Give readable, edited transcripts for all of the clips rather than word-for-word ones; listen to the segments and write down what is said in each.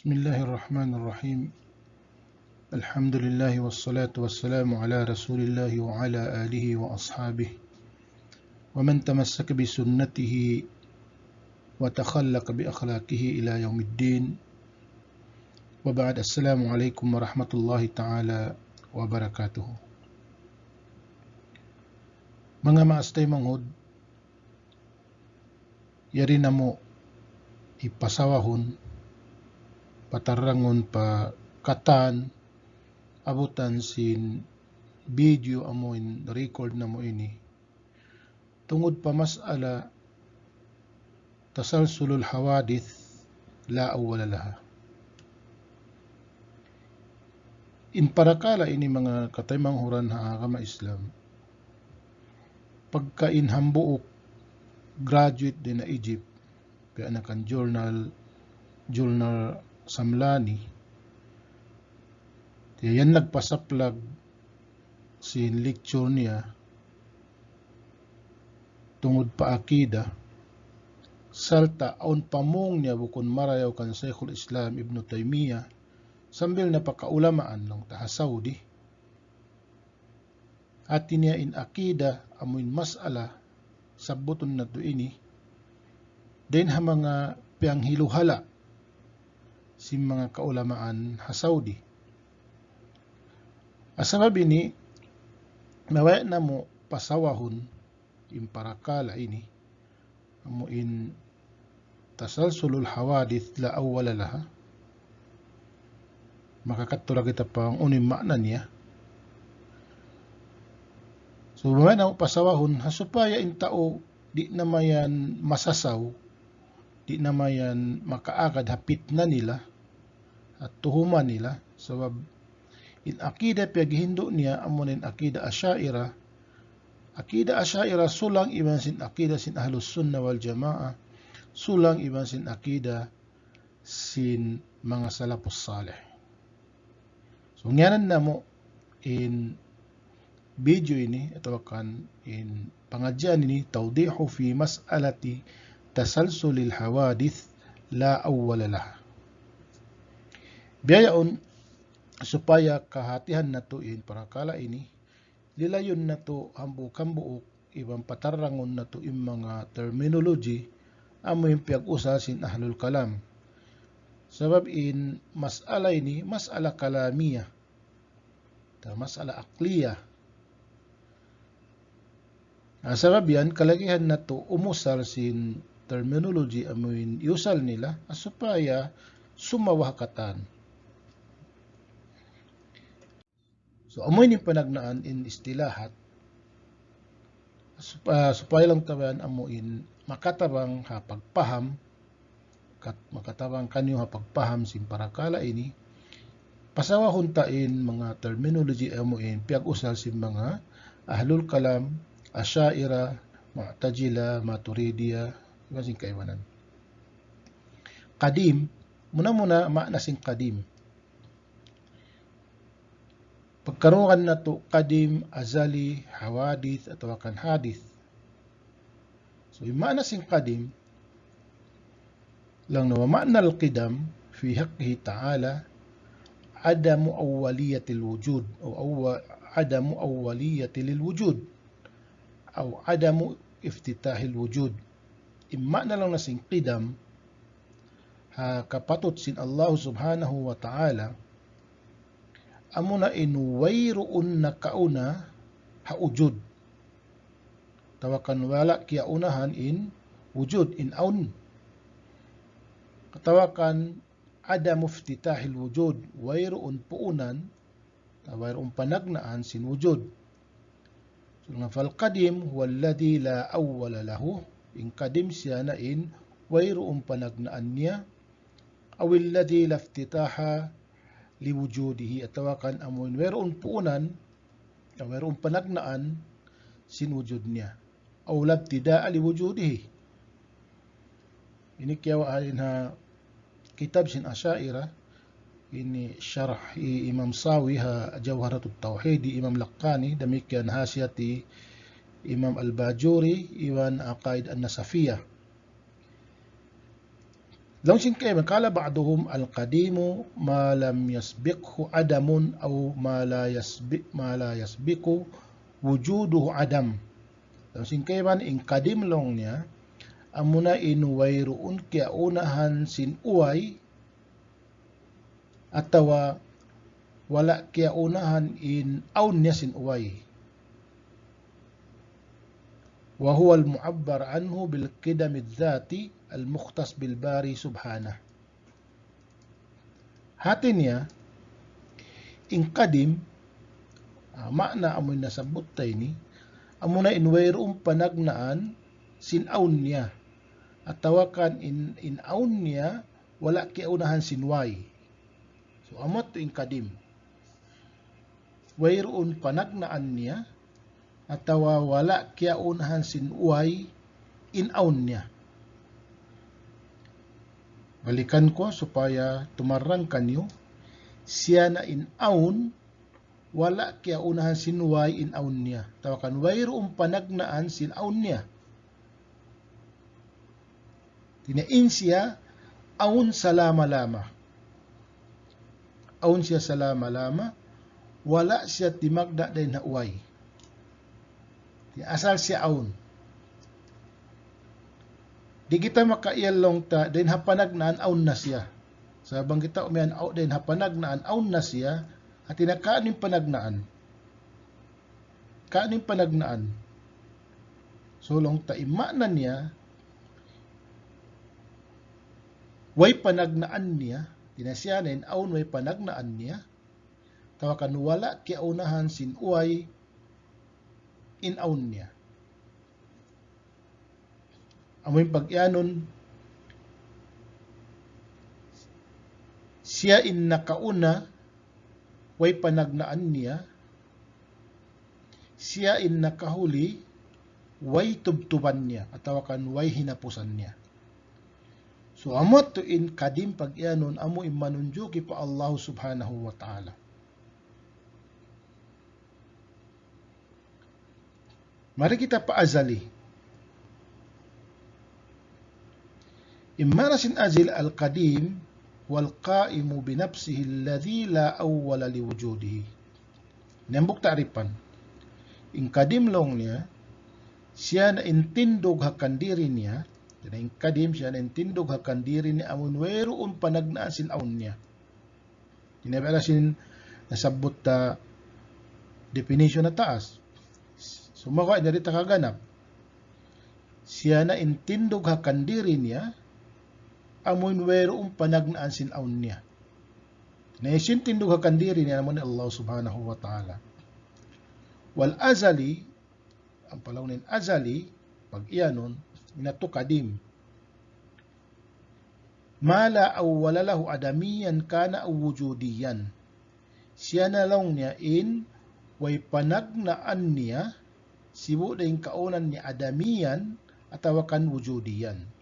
Bismillahirrahmanirrahim. Alhamdulillah wassalatu wassalamu ala Rasulillah wa ala alihi wa ashabihi wa man tamassaka bi sunnatihi wa takhallaqa bi akhlaqihi ila yaumiddin. Wa ba'd. Assalamu alaikum warahmatullahi ta'ala wabarakatuh. Mga maastay manghod, yari na mo ipasawahon patarangon pa katan abutan sin video amoin record na mo ini tungod pa mas'ala tasalsulul hawadith la awwala laha. In parakala ini mga kataymanghuran ha agama Islam, pagka inhambuok graduate din na Egypt kaya nakan journal Samlani, yan nagpasaplag sin lecture niya tungod pa akida salta aun pamong niya bukon marayaw kan Shaykhul Islam Ibn Taymiyyah sambil na pakaulamaan ng taha Saudi at niya in akida amuin mas'ala sabuton na to ini din ha mga piyanghiluhala si mga kaulamaan ha Saudi. Asabab ini mawaya na mo pasawahon in parakala ini amo in tasalsulul hawadith la awwala laha, makakatula kita pang unim makna niya. So mawaya na mo pasawahon hasupaya in tao di na mayan masasaw, di na mayan makaagad hapit na nila at tuhuman nila sabab in akida paghindo niya amon in akida Asy'ariyah. Akida Asy'ariyah sulang iban sin akida sin Ahlus Sunnah wal Jamaah, sulang iban sin akida sin mga salafus salih. So ngayon na mo in video ini atau kan in pengajian ini tawdihu fi mas'alati tasalsulil hawadith la awwala laha. Biyayaon supaya kahatihan na to in parakala ini lilayon na to hambuk-hambuok ibang patarangon na to in mga terminology amo yung piyag-usa sin ahlul kalam. Sabab in mas'ala ini mas'ala kalamiya ta mas'ala akliya. Sabab yan kalagihan na to umusal sin terminology amuin yusal nila supaya sumawahkatan. So amoy ni panagnaan in istilahat supaya lang taban amuin makatabang ha pagpaham makatabang kanyo ha pagpaham sin parakala ini pasawahon tain mga terminology amuin piag-usal sin mga ahlul kalam, Asy'ariyah, Mu'tazilah, Maturidiyah, ibasin kaiwanan. Qadim, muna makna sin qadim. Pagkaroon na to qadim, azali, hawadith, atau kan hadith. So yung makna sin qadim lang na makna al-qidam fi haqqihi ta'ala adamu awwaliyatil wujud o adamu awwaliyatil wujud o adamu iftitahil wujud. Makna lang na sin qidam ha kapatot sin Allah subhanahu wa ta'ala amuna inuwayroon na kauna ha ujud. Tawakan wala kiya unahan in wujud in aun. Katawakan ada muftitahil wujud wayroon puunan wayroon panagnaan sin wujud. So nga fal qadim huwa alladhi la awwala lahu, in qadim siya na in wayroon panagnaan niya aw alladhi la iftitaha liwujudihi atawakan amoy mayroon puunan o mayroon panagnaan sin wujud niya aw labtidaa liwujudihi. Ini kiyawain ha kitab sin Asy'ariyah ini syarah Imam Sawi ha Jawharatut Tauhid Imam Laqqani demikian hasiyati Imam Al-Bajuri iwan Aqaid An-Nasafiyah. Long sin kay kala ba'duhum al-qadimu ma lam yasbiqhu adamun aw ma la yasbiqu wujuduhu adam. Long sin kay man in kadim long niya amuna in wayruun kaya unahan sin uway atawa wala kaya unahan in aun niya sin uway. Wa huwa al-mu'abbar anhu bil qidam adh-dhati al-mukhtas bil bari subhanahu. Hati niya in kadim makna amoy nasabot tay ni amuna in wayroong panagnaan sin aun niya at tawakan in aun niya wala kiaunahan sin way. So amot to in kadim wayroon panagnaan niya at tawa wala kiaunahan sin way in aun niya. Balikan ko supaya tumarang kanyo siya na in aun wala kaya unahan sin way in aun niya. Tawakan wayroong panagnaan sin aun niya. Tinain siya aun salama-lama. Aun siya salama-lama wala siya timagda din na way. Asal siya aun. Di kita makaiyalong ta din hapanagnaan aun na siya. Sabang kita umian din hapanagnaan aun na siya at tinakaaning panagnaan. Kaaning panagnaan. Sulong ta imana niya way panagnaan niya, tinasyanin aun way panagnaan niya. Tawakan wala kiaunahan sin uway in aun niya. Amoy pagyanon siya in nakauna way panagnaan niya, siya in nakahuli way tubtuban niya at tawakan way hinapusan niya. So amot to in kadim pagyanon amo imanunjuki pa Allah subhanahu wa ta'ala. Mari kita paazali. Imana sin azil al-qadim wal-qa'imu binafsihi alladhi la awwala liwujudihi. Nembuk ta'ripan. In kadim long niya, siya na intindog hakan diri niya, in kadim siya na intindog hakan diri niya, amun wayroon panagnaan sin aun niya. Tinabala sin nasabot ta definition na taas. Sumaka na rita kaganap. Siya na intindog hakan diri niya, amun wayroong panagnaan sin aun niya. Naisin tindog hakan diri niya naman ni Allah subhanahu wa ta'ala. Wal azali, ang palawnin azali, pag iyanon, minato kadim. Mala awwala lahu adamiyan kana aw wujudiyan. Siya na lang niya in way panagnaan niya sibu ding kaunan ni adamiyan atawakan wujudiyan.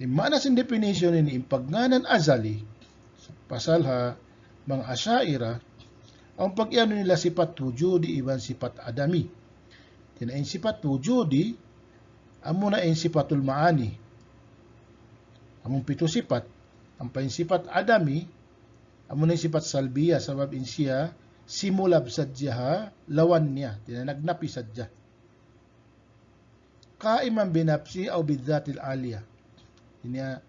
Mana sin definition ini impagnanan azali pasal ha mga asyaira ang pag-iano nila sifat wujudi iban sifat adami. Tinain sifat wujudi amo na in sifatul maani. Among pito sifat ang pain sifat adami amo na sifat salbiya sabab in siya simulab sadya lawan niya tinanagnapi sadya. Kaiman binapsi au bidzatil aliyah. Niya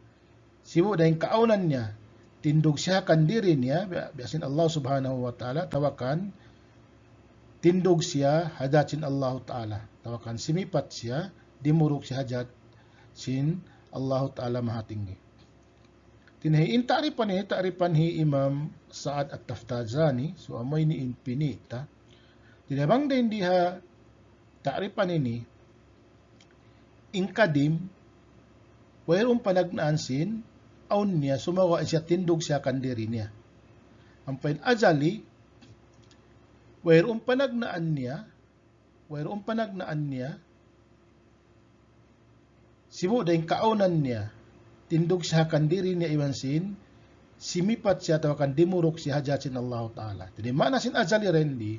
sibu dahil kaunan niya tindog siya kan diri niya biasin Allah subhanahu wa ta'ala tawakan tindog siya hadatin Allah ta'ala tawakan simipat siya dimuruk siya hadat sin Allah ta'ala mahatinggi. Tinahiin ta'ripan hi Imam Sa'ad at-Taftazani so amoy ni infinita tinabang din diha ta'ripan ini ingkadim wayroong panagnaan sin aun niya sumawa siya tindog siya kan diri niya. Ang pain azali wayroong panagnaan niya sibu dahil kaunan niya tindog siya kan diri niya iwan sin simipat siya tawakan dimurok siya hajatin Allah ta'ala. Jadi mana sin azali rendi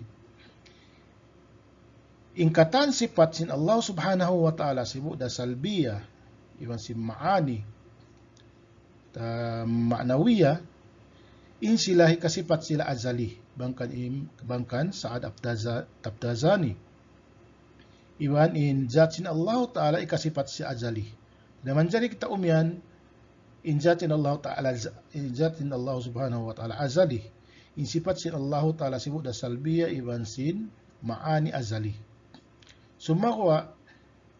ingkatan sifat sin Allah subhanahu wa ta'ala sibu da salbiya iwan si maani ma'nawiya, in sila kasipat sila azali. Bangkan Sa'ad Tabtazani. Iwan in zat sin Allah Ta'ala ikasipat si azali. Naman jari kita umyan, in zat sin Allah Ta'ala, in zat sin Allah Subhanahu wa Ta'ala azali. In sifat sin Allah Ta'ala sibuk da salbiya iwan sin ma'ani azali. Sumakwa,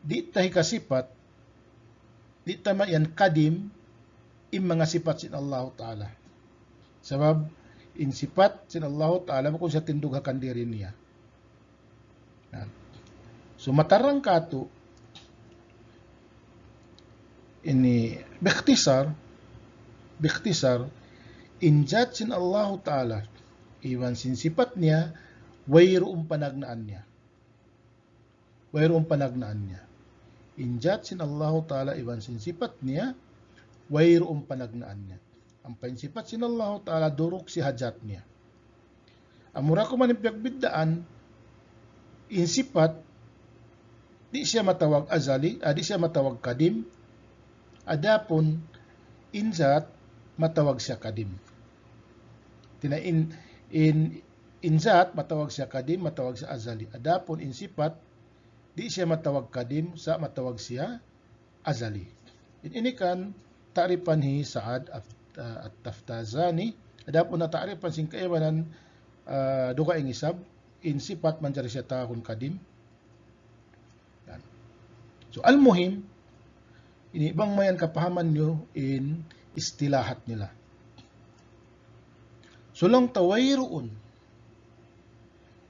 di tahi kasipat, di tama yan kadim, in mga sifat sin Allah Ta'ala. Sabab, in sifat sin Allah Ta'ala, kung siya tindugakan diri niya. So, matarang kato, ini, bikhtisar, in zat sin Allah Ta'ala, iwan sin sifat niya, wayroong panagnaan niya. In zat sin Allah Ta'ala, iwan sin sifat niya, wayroong panagnaan niya. Ang pansifat sin Allah Ta'ala durok si hajat niya. Amura ko manipyak biddaan, in sifat, di siya matawag azali, di siya matawag kadim, adapon, in zat, matawag siya kadim. In zat, matawag siya kadim, matawag siya azali. Adapon, in sifat, di siya matawag kadim, sa matawag siya azali. Ini kan, ta'rifan hi Sa'ad At-Taftazani, adapun na ta'rifan sing kaiwanan duka ing isab, in sifat man jari siya tahun kadim. So al-muhim, ini ibang mayan kapahaman nyo in istilahat nila. So lang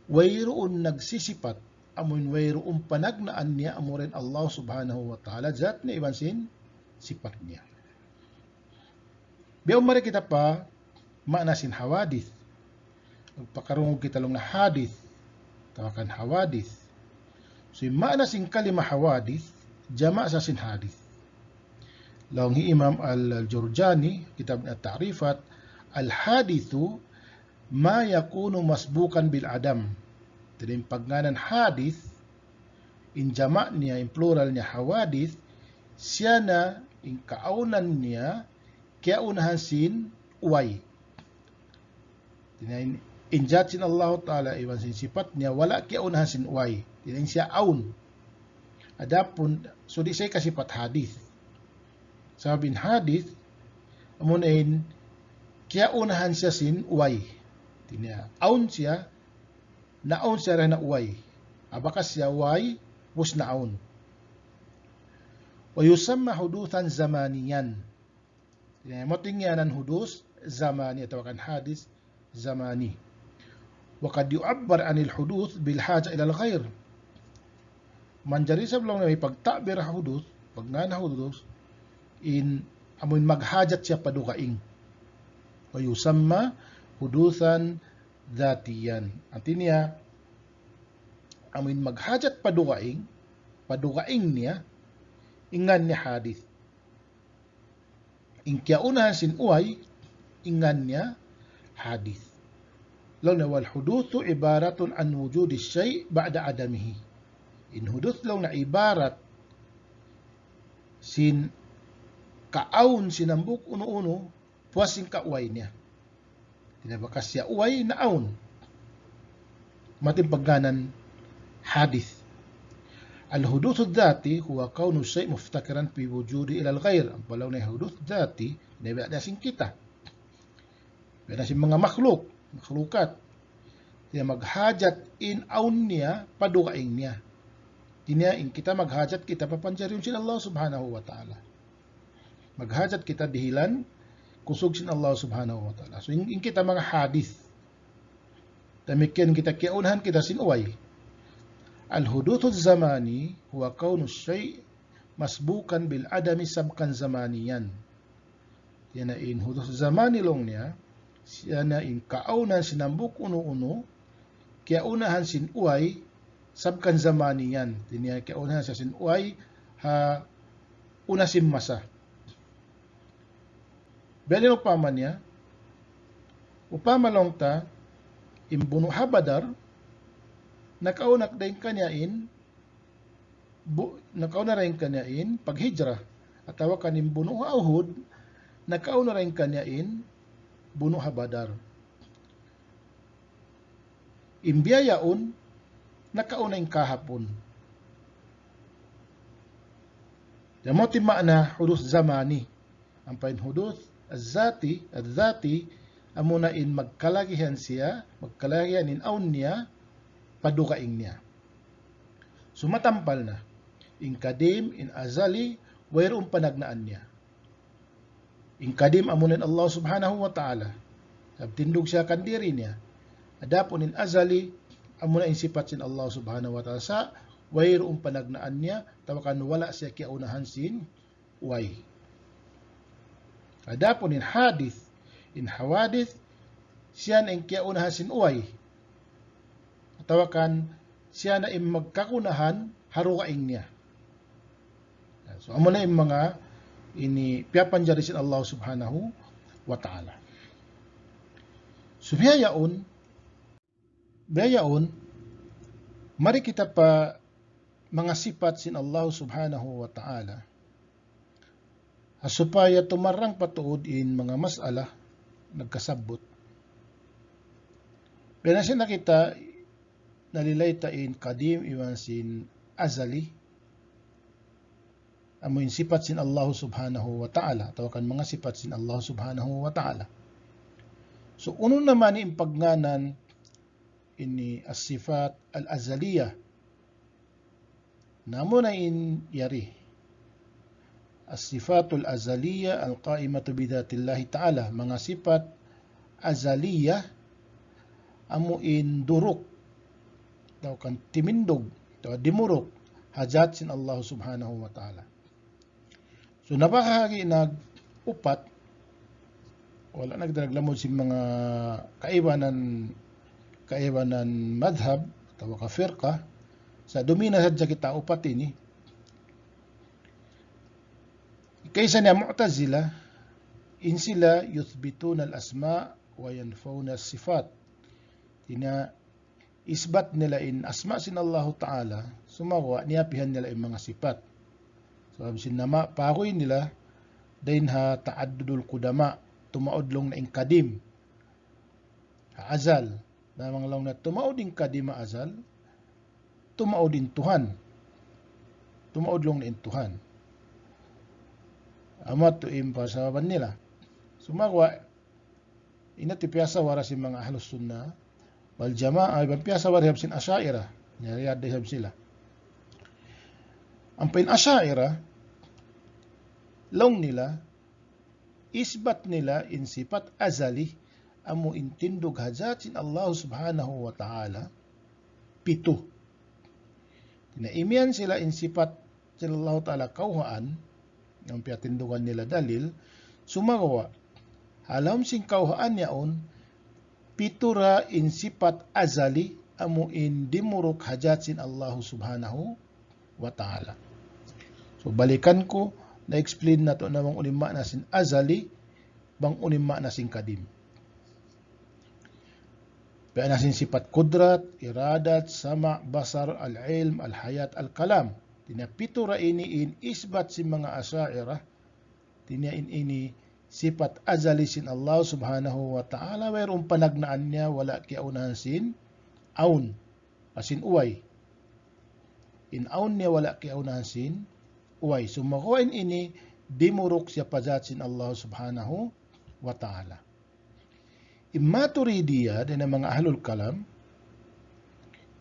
wayroon nagsisipat, amun wayroon panagnaan niya, amurin Allah Subhanahu wa Ta'ala, zat na iban sin sifat niya. Biyaw mari kita pa, maanasin hawadith. Pagpakarungog kita lang na hadith, tawakan hawadith. So yung maanasin kalima hawadith, jama sa sin hadith. Laong Imam Al-Jurjani, kitab na ta'rifat, al-hadithu ma yakunu masbukan bil adam. Jadi yung pagnganan hadith, in jama niya, in plural niya hawadith, siya na, in kaunan niya, kaya unahan sin uway. In zat sin Allah Ta'ala, iwan sin sifat niya, wala kaya unahan sin uway. Tinayin siya aun. Adapun, so di siya kasipat hadith. Sabin hadith, amunain, kaya unahan siya sin uway. Tinayin, aun siya, naun siya rin na uway. Abakas siya uway, was naun. Wa yusamma huduthan zamaniyan. Motingyanan hudus zamani atau kan hadis zamani. Wa qad yu'abbar 'anil huduth bil haja ila al-ghair. Manjari sablong na may pagtabir hudus, pagnana hudus in amun maghajat siya padukaing. Wa yusamma huduthan dhatiyan. Artinya amun maghajat padukaing niya ingan ni hadis. In kiaunahan sin uway, ingan niya hadith. Law wal huduthu ibaratun an wujudi syai' ba'da adamihi. In huduth law na ibarat sin kaun sinambuk uno-uno puasing kauway niya. Tinabakas siya uway na aun. Mating pagganan hadith. Al-huduthu dhati huwa kaunu syai' muftakiran fi wujudi ila al-ghair. Ang palaw na huduthu dhati, nabiya na sing kita. Nabiya na sing mga makhlukat. Kaya maghajat in aun niya, padukaing niya. Tinya in kita maghajat kita papanjarin sin Allah Subhanahu wa Ta'ala. Maghajat kita dihilan, kusog sin Allah Subhanahu wa Ta'ala. So in kita mga hadith. Damikian kita kiaunahan kita sin uway. Al-huduthu zamani huwa kaunu syai' masbukan bil adami sabkan zamaniyan. Yan na in huduthu zamani long niya, siya na in kaunan sinambuk uno-uno, kaya unahan sin uway, sabkan zamaniyan. Tinya kaya unahan siya sin uway, ha una sin masa. Beli upama niya, upama long ta, imbuno habadar, nakaunak din kanyain, nakauna rin kanyain, paghijra, at tawa kanim buno ahud, nakauna rin kanya in bunuh Badar. Imbiyayaon, nakauna in kahapon. Yamotin makna hudus zamani. Ang pain hudus az-zati, amuna in magkalagihan siya, magkalagihan in aun niya, padukaing niya. Sumatampal na. In kadim, in azali, wayroong panagnaan niya. In kadim amunin Allah subhanahu wa ta'ala. Sabtindog siya kandiri niya. Adapon in azali, amuna in sifat sin Allah subhanahu wa ta'ala sa wayroong panagnaan niya, tawakan wala siya kiaunahan sin way. Adapon in hadith, in hawadith, siya na in kiaunahan sin way. Tawakan siya na in magkakunahan harukaing niya. So amuna in mga ini piyapanjari sin Allah subhanahu wa ta'ala. So biyayaon, mari kita pa mga sifat sin Allah subhanahu wa ta'ala supaya tumarang patuod in mga masala nagkasabot. Pero sin nakita nalilayta in kadim iwan sin azali amoy sifat sin Allah subhanahu wa ta'ala tawakan mga sifat sin Allah subhanahu wa ta'ala. So uno naman yung pagganan ini as-sifat al-azaliyah namo na in yari as-sifatul azaliyah al-qaimatu bidhatillahi ta'ala, mga sifat azaliyah amo in duruk tawakan timindog tawakan dimurok hajat sin Allah subhanahu wa ta'ala. So napakahagi nag-upat, wala nagdaraglamod si mga kaibanan madhab, tawa ka firqa, sa dumina sadya kita upat ini. Kaysa niya Mu'tazila, in sila yuthbituna al-asma wa yanfawna as-sifat. Tina isbat nila in asma sin Allah Ta'ala, sumawa niyapihan nila in mga sifat. So sin nama pakoy nila dain ha ta'addudul qudama, tumaudlong na in kadim. Azal, namang lang na tumaod in kadim azal, tumaod in Tuhan. Tumaudlong na in Tuhan. Amat to impasaban nila. Sumagwa inatipiyasa wara si mga ahlus sunnah wal jamaa ibang piyasa wara sin asyairah. Nyariyad dahab sila. Ang pin-asyairah long nila isbat nila in sifat azali amo intindog hajat sin Allah subhanahu wa ta'ala 7. Tinaimian sila in sifat sin Allah ta'ala kauhaan ang piyatindugan nila dalil sumagawa alam sing kauhaan yaon 7 ra in sifat azali amo in dimurok hajat sin Allah subhanahu wa ta'ala. So balikan ko na explain na to namang unima na sin azali bang unima na sin kadim. Kaya na sin sifat kudrat, iradat, sama, basar, al-ilm, al-hayat, al-kalam. Tinapito ra ini in isbat si mga asyairah. Tinain ini sifat azali sin Allah subhanahu wa ta'ala. Mayroong panagnaan niya wala kiaunahan sin aun. Asin uway. In aun niya wala kiaunahan sin uway. So makuhain ini dimurok siya pazat sin Allah subhanahu wa ta'ala. Immaturidiya din ang mga ahlul kalam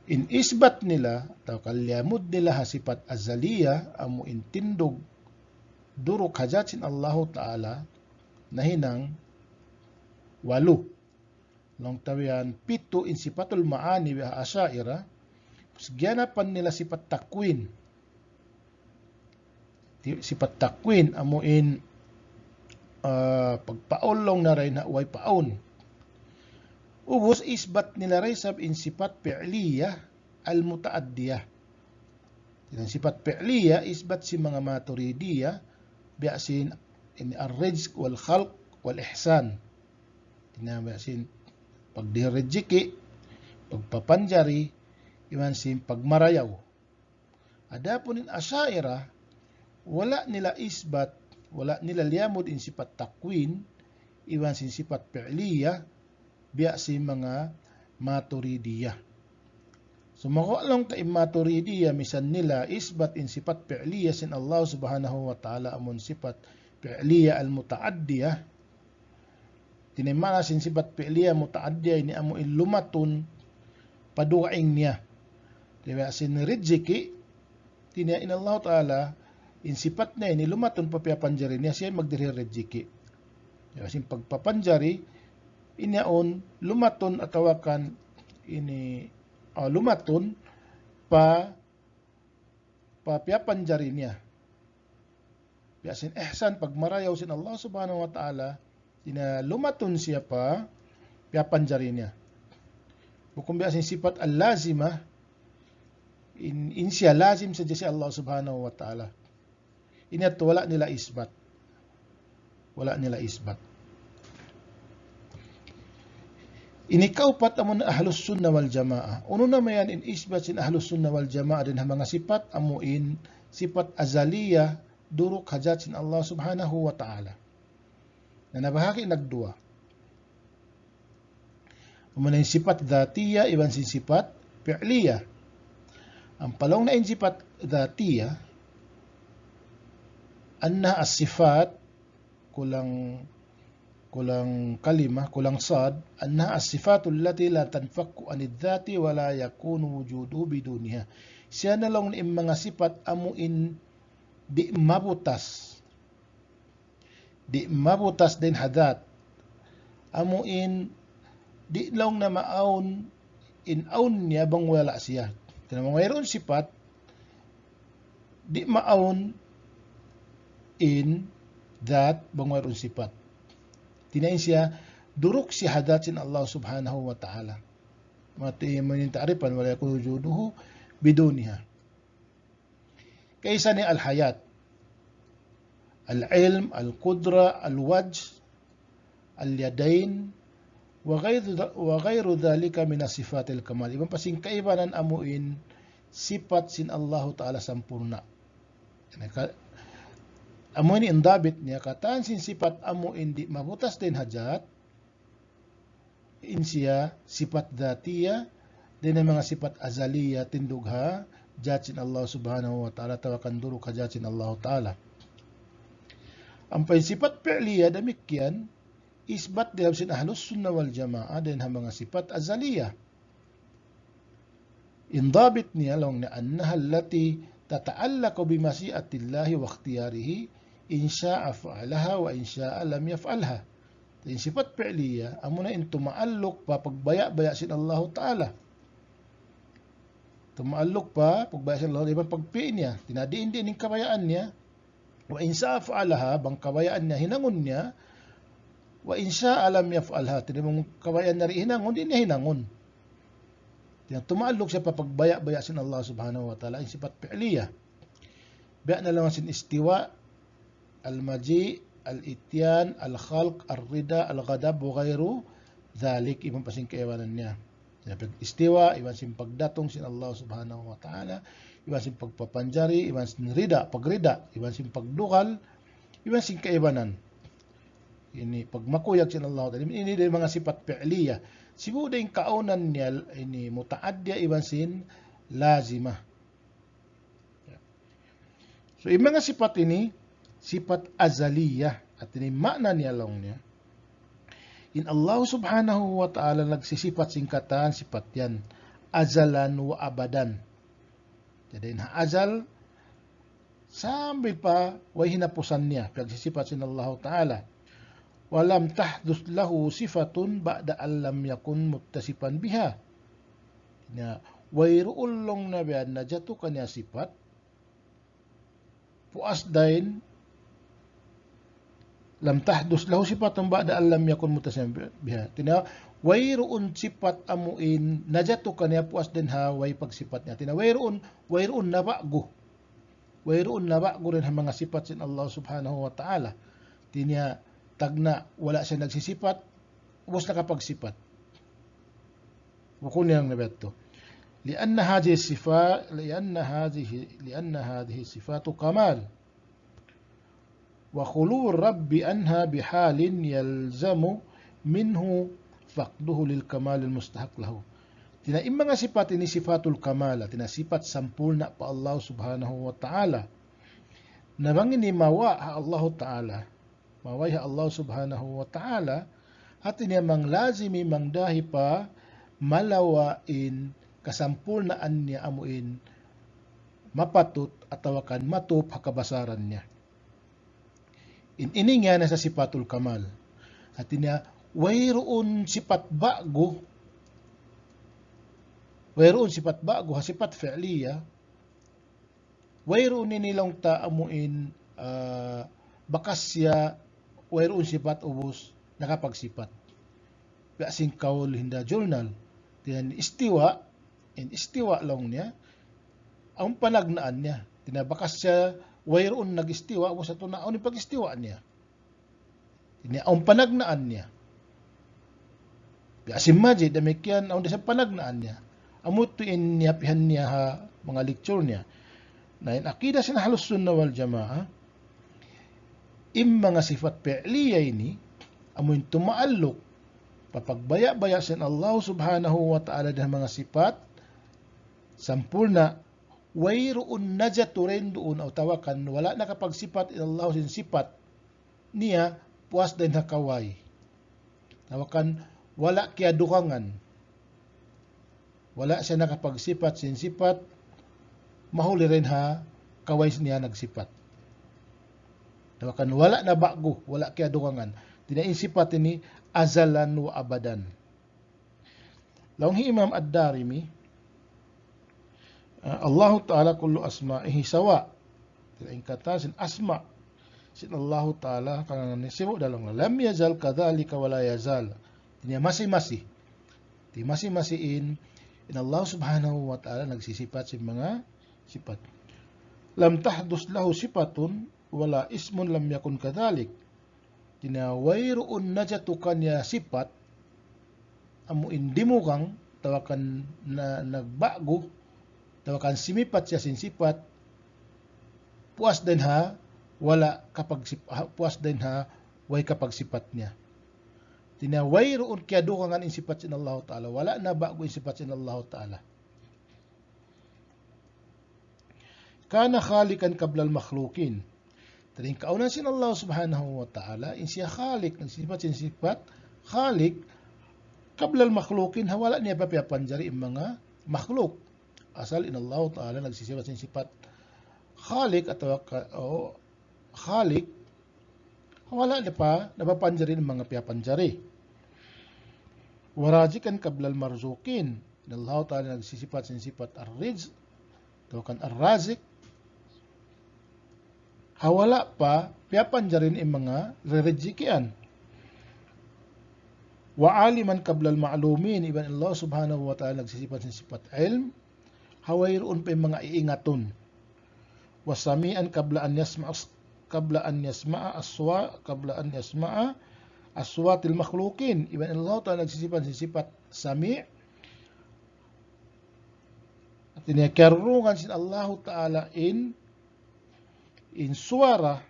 in isbat nila atau kalyamud nila sifat azaliya amo intindog durok hajat sin Allah ta'ala na hinang 8 long tawian 7 in sifatul maani wa asyairah gyanapan nila sifat takwin amo in pagpaulong na rin na way paon. Ubos isbat nila rin sab in sifat fi'liyah al-mutaaddiyah. Tinang sifat fi'liyah isbat si mga maturidiyah biasin in ar-rizq wal khalq wal ihsan. Tinang biasin pagdirejiki, pagpapanjari, iman sin pagmarayaw. Adapon in asyairah wala nila isbat wala nila liamod in sifat takwin, iwan sin sifat fi'liya, biya si mga Maturidiyah. So makualong ta Maturidiyah, misan nila isbat in sifat fi'liya sin Allah subhanahu wa ta'ala amon sifat fi'liya al-muta'addiyah. Tinimana sin sifat fi'liya muta'addiyah ini amo in lumatun paduaing niya. Diba sin rijiki, tiniya in Allah ta'ala, in sifat niya ini lumatun papiapanjari niya siya magdiri rijiki. Diba sin pagpapanjari, inaon lumaton atawakan ini lumaton papiapanjari niya. Biasin ihsan pagmarayaw sin Allah subhanahu wa ta'ala, lumaton siya pa piapanjari niya. Bukan biasin sifat al-lazimah, in siya lazim saja si Allah subhanahu wa ta'ala. Ini at wala nila isbat. Wala nila isbat. Ini kaupat amon ahlus sunnah wal jamaah. Uno na mayan in isbat sin ahlus sunnah wal jamaah din mga sifat amuin sifat azaliyah duruk hajat sin Allah subhanahu wa ta'ala. Na nabahagi nagdua. Umuna yung sifat dhatiyah, iban sin sifat fi'liyah. Ang palong na yung sifat dhatiyah, anna as-sifat, kulang kalimah, kulang sad, anna as-sifatul lati la tanfakku anid dhati wa la yakunu wujuduhu biduniha. Siya na lang yung mga sifat amuin di mabutas. Di mabutas din hadat. Amuin di lang na maaun in-aun niya bang wala siya. Tinamang mayroon sifat di maaun in that bang mayroon sifat. Tinayin siya duruk si hadat sin Allah subhanahu wa ta'ala. Mati man yung ta'rifan wala yakunu wujuduhu biduniha. Kaysa ni al-hayat, al-ilm, al-qudra, al-wajh, al-yadain, wa ghayru dhalika min sifatil kamal. Ibang pasing kaibanan amuin sifat sin Allah ta'ala sampurna. Amuin indabit niya kataan sin sifat amuin di mabutas din hajat, in siya sifat dhatiyah, din ang mga sifat azaliyah tindugha, jatsin Allah subhanahu wa ta'ala, tawakan duru ka jatsin Allah ta'ala. Ang sifat fi'liyah damikyan, isbat din sin ahlus sunnah wal jamaah din ang mga sifat azaliyah. Indabit niya lang na annaha allati tata'allaqu bimasyiatillahi wa ikhtiyarihi in sya'a fa'alaha wa in sya'a lam yaf'alha. Yung sifat fi'liyah, amo na in tumaalok pa pagbaya-baya sin Allah ta'ala. Tumaalok pa pagbaya sin Allah, ibang pagpiin niya, tinadiin din yung kabayaan niya. Wa in sya'a fa'alaha, bang kabayaan niya, hinangon niya. Wa in sya'a lam yaf'alha, tinimong kabayaan niya rin hinangon, din niya hinangon. Tumaalok siya pa pagbaya-baya sin Allah subhanahu wa ta'ala, yung sifat fi'liyah. Biya na lang sin istiwa, al-maji, al-ityan, al-khalq, al-rida, al-ghadab, wa ghayru dhalik, ibang pasing kaiwanan niya. Istiwa, iban sin pagdatong sin Allah subhanahu wa ta'ala, iban sin pagpapanjari, iban sin rida, pagrida, iban sin pagdukal, iban sin kaibanan. Ini pagmakuyag sin Allah ta'ala. Ini din mga sifat fi'liyah. Sibu din kaunan niya, ini muta'addiyah, iban sin lazimah. So, yung mga sifat ini, sifat azaliyah, at ini makna niya lang niya. In Allah subhanahu wa ta'ala nagsisifat singkatan, sifat yan, azalan wa abadan. Jadi na azal, sambil pa, way hinapusan niya, pagsisifat sin Allah ta'ala. Walam tahdus lahu sifatun ba'da allam yakun muttasifan biha. Way ruulong na biyan na jatuh kanya sifat, puas dain, lam tahdus lahu sifatun ba'da allam yakun muttasifan biha. Wayroon sifat amuin najatu kanya puas din ha way pagsifat niya. Wayroon na bago. Wayroon na bago rin ang mga sifat sin Allah subhanahu wa ta'ala. Tinya tagna wala siya nagsisifat, ubos nakapagsipat. Bukun niyang nabeto. لأن هذه الصفات كمال wa khulur rabbi anha bihalin yalzamu minhu faqduhu lil kamalil mustahaq lahu. Tina mga sifat ini sifatul kamala, tina sifat sampurna pa Allah subhanahu wa ta'ala. Namang ini mawa ha Allah ta'ala, maway ha Allah subhanahu wa ta'ala, at ini mang lazimi mang dahi pa malawain kasampurnaan niya amuin mapatut atawakan matup hakabasaran niya. Ini nga na sa sifatul kamal. At niya, wayroon sifat bago, ha sifat fi'liya, wayroon nilang taamuin bakas siya, wayroon sifat ubos nakapagsipat. Kasing kaul hinda journal, tiyan istiwa lang niya, ang panagnaan niya. Tinabakas siya, wayroon nag-istiwa, o sa tunaon yung pag-istiwa niya. Ang panagnaan niya. Kasi imagine, damikyan, ang sa panagnaan niya. Amutuin niya, pihan niya ha, mga lecture niya. Na yung akida sin halos sunna wal jamaa, mga sifat fi'liya ini, amuin tumaalok, papagbaya-baya sin Allah subhanahu wa ta'ala ng mga sifat, sampurna, wayroon najatu rin doon o tawakan wala nakapagsipat in Allah sin sipat niya puas din hakaway. Tawakan wala kaya dukangan. Wala siya nakapagsipat sin sipat mahuli rin ha kaway niya nagsipat. Tawakan wala na bago, wala kaya dukangan. Tinain sipat ini azalan wa abadan. Laung Imam Ad-Darimi Allah Ta'ala kullu asma'ihi sawa. Tinaing kata sin asma' sin Allah Ta'ala kanang nisimu dalam lam yazal kadzalika wala yazal. Tinya masih-masih. Ti masih-masihin in Allah Subhanahu wa Ta'ala nagsisipat sin mga sifat. Lam tahdus lahu sifatun wala ismun lam yakun kadzalik. Tinya wayroon najatukan ya sifat amu indimu kang tawakan na nagbago tawakan simipat siya sin sifat puas din ha wala kapag puas din ha way kapag sipat niya. Tinaway roon kaya dukangan in sipat sin Allah Ta'ala wala na bago in sipat sin Allah Ta'ala. Kana khalikan qabla al-makhlukin. Taring kaunan sin Allah subhanahu wa ta'ala in siya khalik ng sifat sin sifat khalik qabla al-makhlukin wala niya papiapanjari in mga makhluk. Asal in Allah Ta'ala nagsisipat sin sifat khalik atau khalik wala na pa napapanjari ng mga piapanjari. Warajikan qabla al-marzukin in Allah Ta'ala nagsisipat sin sifat ar-rizq tawakan ar-razik hawala pa piapanjarin in mga rerejikian. Wa aliman qabla al-ma'lumin iban Allah subhanahu wa ta'ala nagsisipat sin sifat ilm hawayroon pa yung mga iingaton. Wasamian qabla an yasma'a aswatil makhlukin. Iban Allah Ta'ala nagsisipan sin sifat sami' at tinakarungan sin Allah Ta'ala in suara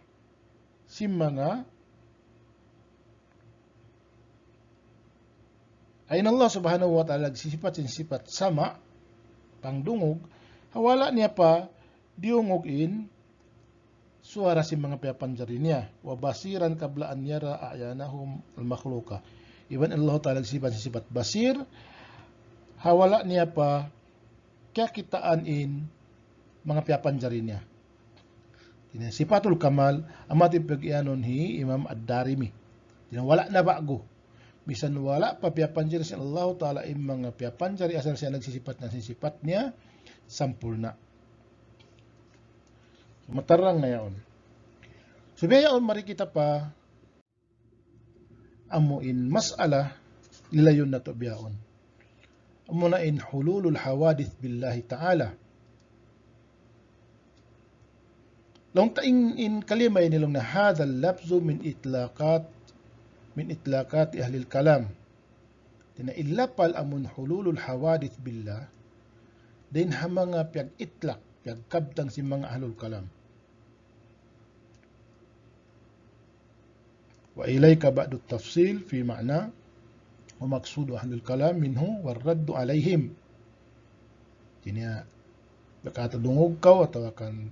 si mga ayin Allah subhanahu wa ta'ala nagsisipat sin sifat sama pangdungog, hawala niya pa diungog in suara si mga piapanjari niya. Wa basiran qabla an yara a'yanahum al-makhluka. Iban Allah Ta'ala sifat basir, hawala niya pa kakitaan in mga piapanjari niya. Sifatul kamal, amatin pag-ianon hi Imam Ad-Darimi. Wala na bago. Bisan wala pa piapanjari si Allah Ta'ala in mga piapanjari asal siya nagsisipat na sisipat niya sampurna. Matarang na yaon. So yaon mari kita pa amuin mas'ala lilayon na to biyaon. Amo na in hululul hawadith billahi ta'ala. Long taing in kalimay nilong na hadal lapzu min itlaqat ahlil kalam. Tinailapal amun hululul hawadith billah din ha mga piag-itlak, piag-kabtang si mga ahlul kalam. Wa ilayka ba'du tafsil fi ma'na wa maqsudu ahlul kalam minhu warraddu alaihim. Kini berkata dungog kau atau akan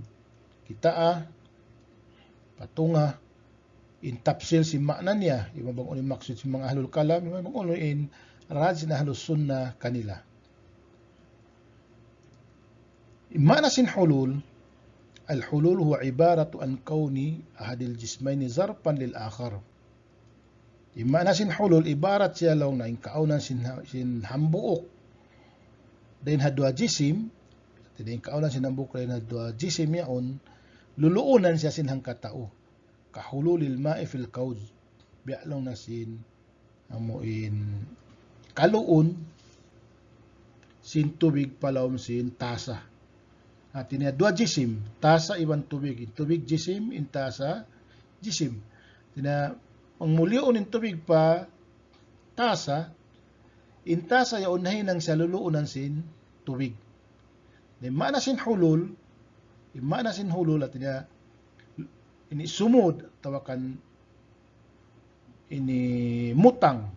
kita patunga in tafsil si makna niya, iba bang unin maksud si mga ahlul kalam, iba bang unin rajin ahlus sunnah kanila. Makna sin hulul, al-hulul huwa ibaratu an kauni ahadil jismaini zarpan lil akhar. Makna sin hulul, ibarat siya lang na inkaunan sin hambuok. Dahin hadwa jisim, dahin kaunan sin hambuok dahin hadwa jisim yaon, luluunan siya sin hangkatao. Kahululil ma'i fil kauz. Biya lang na sin amuin kaluon sin tubig palawom sin tasa. At ini dua jisim, tasa iban tubig. Tubig jisim, in tasa jisim. Tina mangmulion in tubig pa tasa, in tasa ya unahin ang sa luluunan sin tubig. Imana sin hulul at ini sumud, tawakan ini mutang,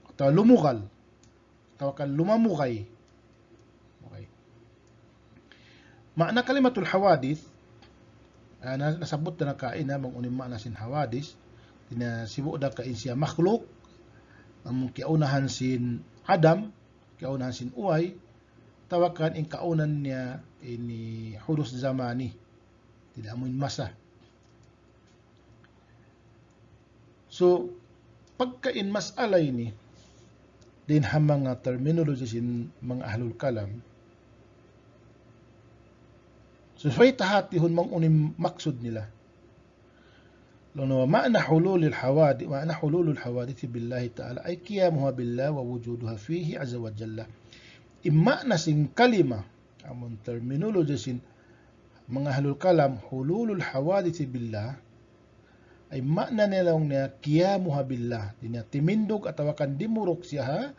atau lumugal, tawakan lumamugay. Okay. Makna kalimatul hawadith, nasabot na kain na mga unim makna sin hawadith, tinasibu da kain siya makhluk, ang kiaunahan sin Adam, kiaunahan sin uway, tawakan in kaunan niya ini hudus zamani, tidak amun masa. So, pagkain masala ini, din hamang nga terminology sin mga ahlul kalam, so fay tahatihon mang unim maksud nila. Lano ma'na hululul hawadith billahi ta'ala ay qiyamuha billah wa wujuduha fihi azza wa jalla. Imma sing kalima amon terminology sin mga ahlul kalam hululul hawadith billah ay makna nilang na qiyamuha billah, dinya timindog atawakan dimurok siya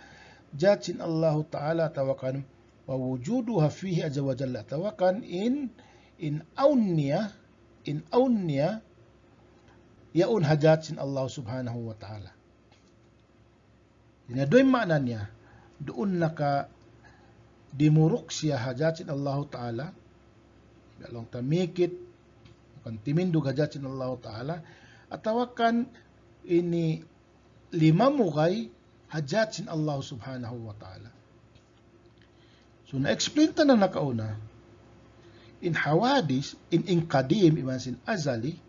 jatsin Allah Ta'ala atawakan wa wujuduha fihi azza wa jalla atawakan in aunniya yaun hajatsin Allah subhanahu wa ta'ala. Dinya doy makna niya doon naka dimurok siya hajatsin Allah Ta'ala dalong tamikit akan timindog hajatsin Allah Ta'ala atawakan ini lima mugay hajatsin Allah subhanahu wa ta'ala. So na-explain ta na nakauna, in hawadis, in kadim, iman sin azali,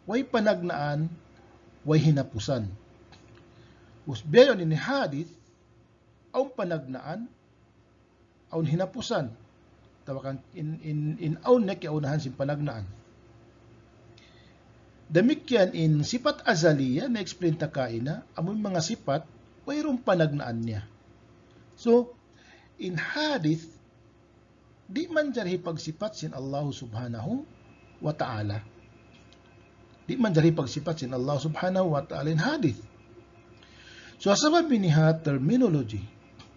way panagnaan, way hinapusan. Usbeyon in hadith, aw panagnaan, aw hinapusan. Tawakan in aw na kiaunahan sin panagnaan. Damikyan in sifat azaliya na explain ta kaina, amoy mga sifat mayroong panagnaan niya. So in hadith di man jari pagsifat sin Allah subhanahu wa ta'ala. Di man jari pagsifat sin Allah subhanahu wa ta'ala in hadith. So asabab biniha terminology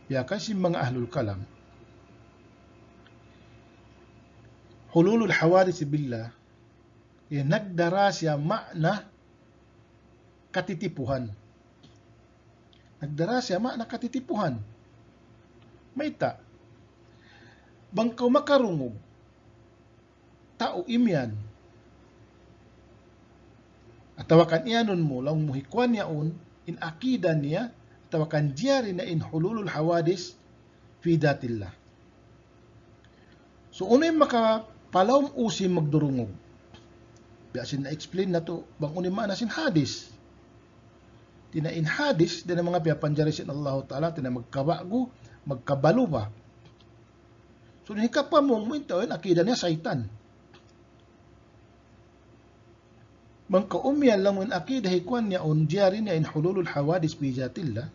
ya kasi mga ahlul kalam hululul hawadith billah nagdara siya makna katitipuhan. Nagdara siya makna katitipuhan. Mayta, bangkaw makarungog, tao imyan, atawakan iyanon mo, lang muhikwan yaon, in akida niya, atawakan diyari na in hululul hawadis, fi datillah. So, uno yung makapalawang usim magdurungog. Biasin na-explain na to, bang unima na sin hadis. Tina in hadis, din ang mga piyapanjari sin Allah Ta'ala, tina magkabago, magkabalo ba. So, hikapa mong minto, yun, akida niya saitan. Bang kaumyan lang mo akida hikwan niya, unjari niya in hululul hawadis bijatillah,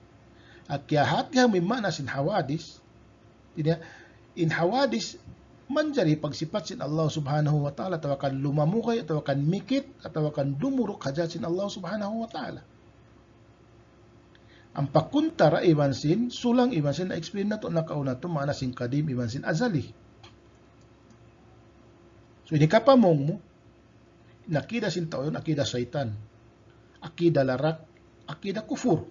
at kaya hatiha may mana sin hawadis, tina in hawadis, manjari pagsipat sin Allah subhanahu wa ta'ala tawakan lumamukay, tawakan mikit, at tawakan dumurok hajat sin Allah subhanahu wa ta'ala. Ang pakuntara iban sin, sulang iban sin, na-explain na to, nakauna to, maana sin kadim iban sin azali. So, ini kapamong mo, Nakida sin tao yun, akida syaitan. Akida larak, akida kufur.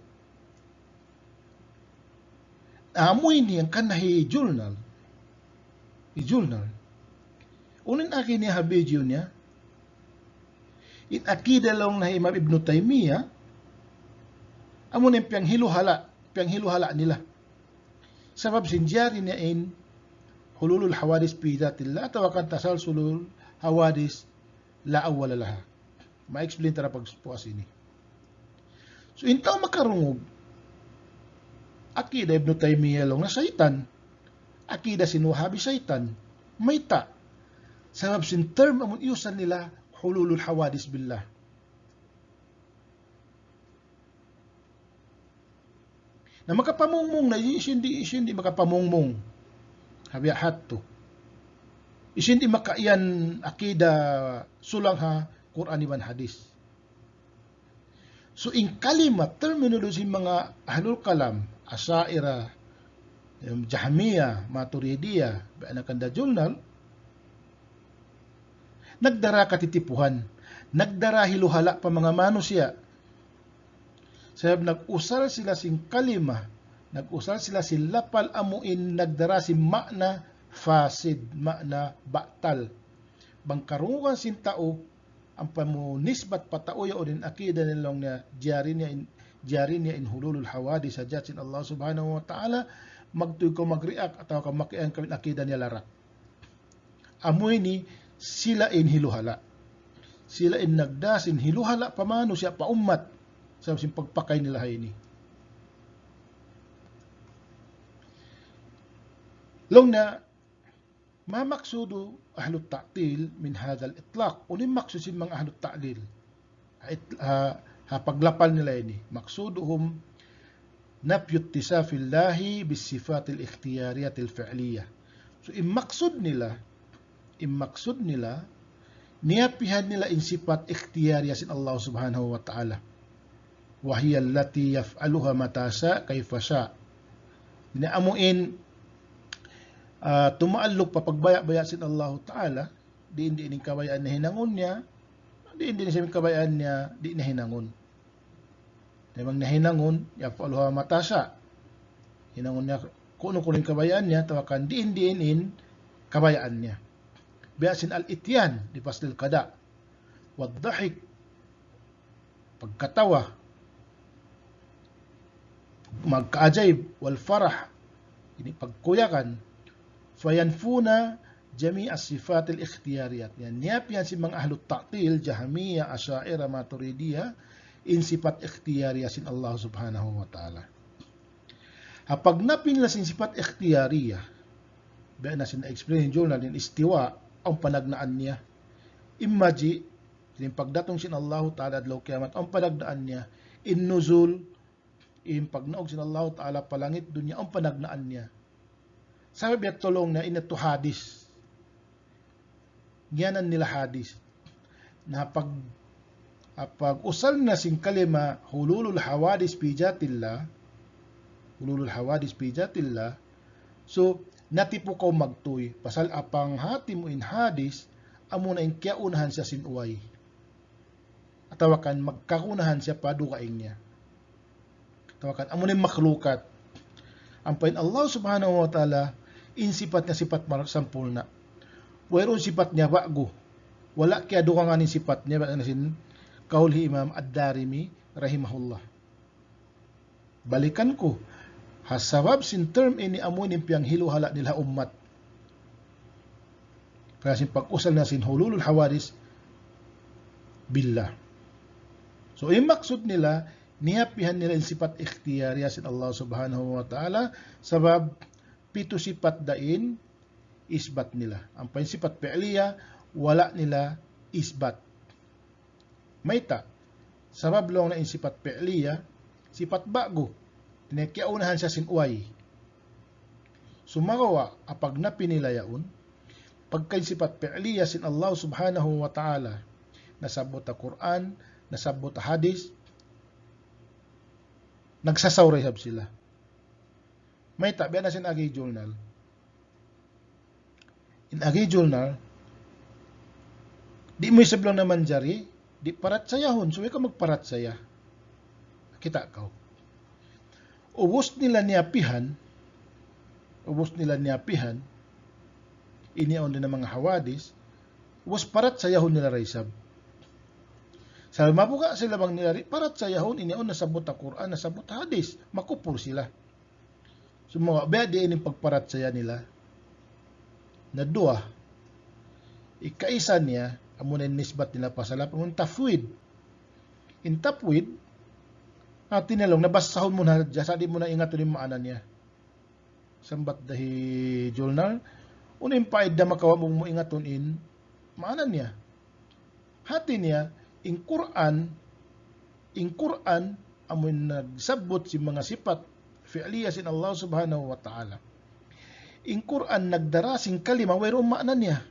Amoy niya kanahi journal. I-journal. Unin akin niya habidyo niya. In akida lang na Imam Ibn Taymiyyah, amo na piyang hiluhala nila. Sabab sinjari niya in hululul hawadis bidatillah atau akan tasalsulul hawadis la awwala laha. Ma-explain tara pagpuas ini. So intaw makarungog akida Ibn Taymiyyah lang na syaitan. Akida sin Wahabi syaitan. Mayta. Sabab sin term amon iusan nila hululul hawadis billah. Na makapamungmong na isindi makapamungmong. Habiyahat to. Isindi makaiyan akida sulang ha Quran iban hadis. So in kalimat terminology mga ahlul kalam, Asy'ariyah, Jahmiyah, Maturidiyah, Ba'anakanda Journal, nagdara katitipuhan, nagdara hiluhala pa mga manusia. Sabab nag-usal sila sing kalima, nag-usal sila sin lapal amuin, nagdara sin makna fasid, makna batal. Bangkarungan sin tao, ang pamunisbat patao o din akida nilang na jari niya in hululul hawadis sa jatsin Allah subhanahu wa ta'ala, magtuy ko mag-react at ka makiang kawin akida niya larak. Amoy ni sila in hiluhala. Sila in nagdasin hiluhala pamano siya paummat sa pagpakay nila ini. Long na mamaksudu ahlut ta'til min hadal itlaq. Unim maksusin mga ahlut ta'lil. Paglapal nila ini. Maksuduhum nafyut tisafillahi bisifatil ikhtiyariyatil fi'liyah. So immaksud nila niyapihan nila in sifat ikhtiyariya sin Allah subhanahu wa ta'ala. Wahiya allati yaf'aluha matasa kayfa sya. Dinaamuin tumaalok pa pagbaya-baya sin Allah ta'ala, di ining kabayaan na hinangon niya, di siya kabayaan niya, di na hinangon. Demang na hinangon, yaf'aluha matasa. Hinangon niya, kuno kabayaan niya, tawakan di in kabayaan niya. Biasin al-ityan, di paslil kada. Waddahik, pagkatawa, magkaajayb, wal farah, ini pagkuyakan, fayanfuna jami' as-sifat al-ikhtiyariyat. Yan si mga ahlut ta'til, Jahmiyah, Asy'ariyah, Maturidiyah, in sifat ikhtiyariyah sin Allah subhanahu wa ta'ala. Hapag napin nila sin sifat ikhtiyariyah, biya na sin explain journal in istiwa, ang panagnaan niya. Imaji, yung pagdatong sin Allah ta'ala adlaw kiamat, ang panagnaan niya, in nuzul, in pagnaog sin Allah ta'ala palangit dunya, ang panagnaan niya. Sabi biya tulong na inato hadis. Ngayanan nila hadis. Na pag usal na sing kalima, hululul hawadis pijatillah, so natipo ko magtuy, pasal apang hati mo in hadis, amo na in kiaunahan siya sinuway. Atawakan magkakunahan siya padukaing niya. Atawakan amo na in makhlukat. Ang pain Allah subhanahu wa ta'ala, in sipat niya sipat sampul na. Whereon sipat niya bago. Wala kaya duka nga ni sipat niya, nasin kaulhi Imam Ad-Darimi rahimahullah. Balikan ko, hasabab sin term ini amunin piyang hiluhala nila ummat. Kaya sin pag-usal na sin hululul hawadis billah. So yung maksud nila, niyapihan nila yung sifat ikhtiyariya sin Allah subhanahu wa ta'ala, sabab pito sifat dain isbat nila. Ang sifat fi'liya, wala nila isbat. Mayta, sabab lang na yung sifat fi'liya, sifat bago, tinakiaunahan siya sin uway. Sumagawa, apag napinila yaun, pagkay sifat fi'liya sin Allah subhanahu wa ta'ala, nasabot a Quran, nasabot a hadis, nagsasawray sab sila. May tabi na sin agi journal. In agi journal, Di mo isablang naman jari, di parat sayahon, suwi ka magparat saya. Kita kau. Ubos nila niyapihan, inion din ng mga hawadis, ubos parat sayahon nila raisab. Sa mabuka sila bang nilari, parat sayahon, inion nasabot ang Quran, nasabot hadis, makupur sila. So mga baya di ining pagparat saya nila, na dua, ikaisa niya, amunan nisbat nila pasalap, amun tafwid. In tafwid, tinalong, nabasahon mo na, sa di mo na ingat yung maanan niya. Sambat dahi journal, unin paid na makawa mo ingaton in, maanan niya. Hati niya, in Quran, amun nagsabot si mga sifat, fi'liya sin Allah subhanahu wa ta'ala. In Quran, nagdarasing kalima, mayroong maanan niya.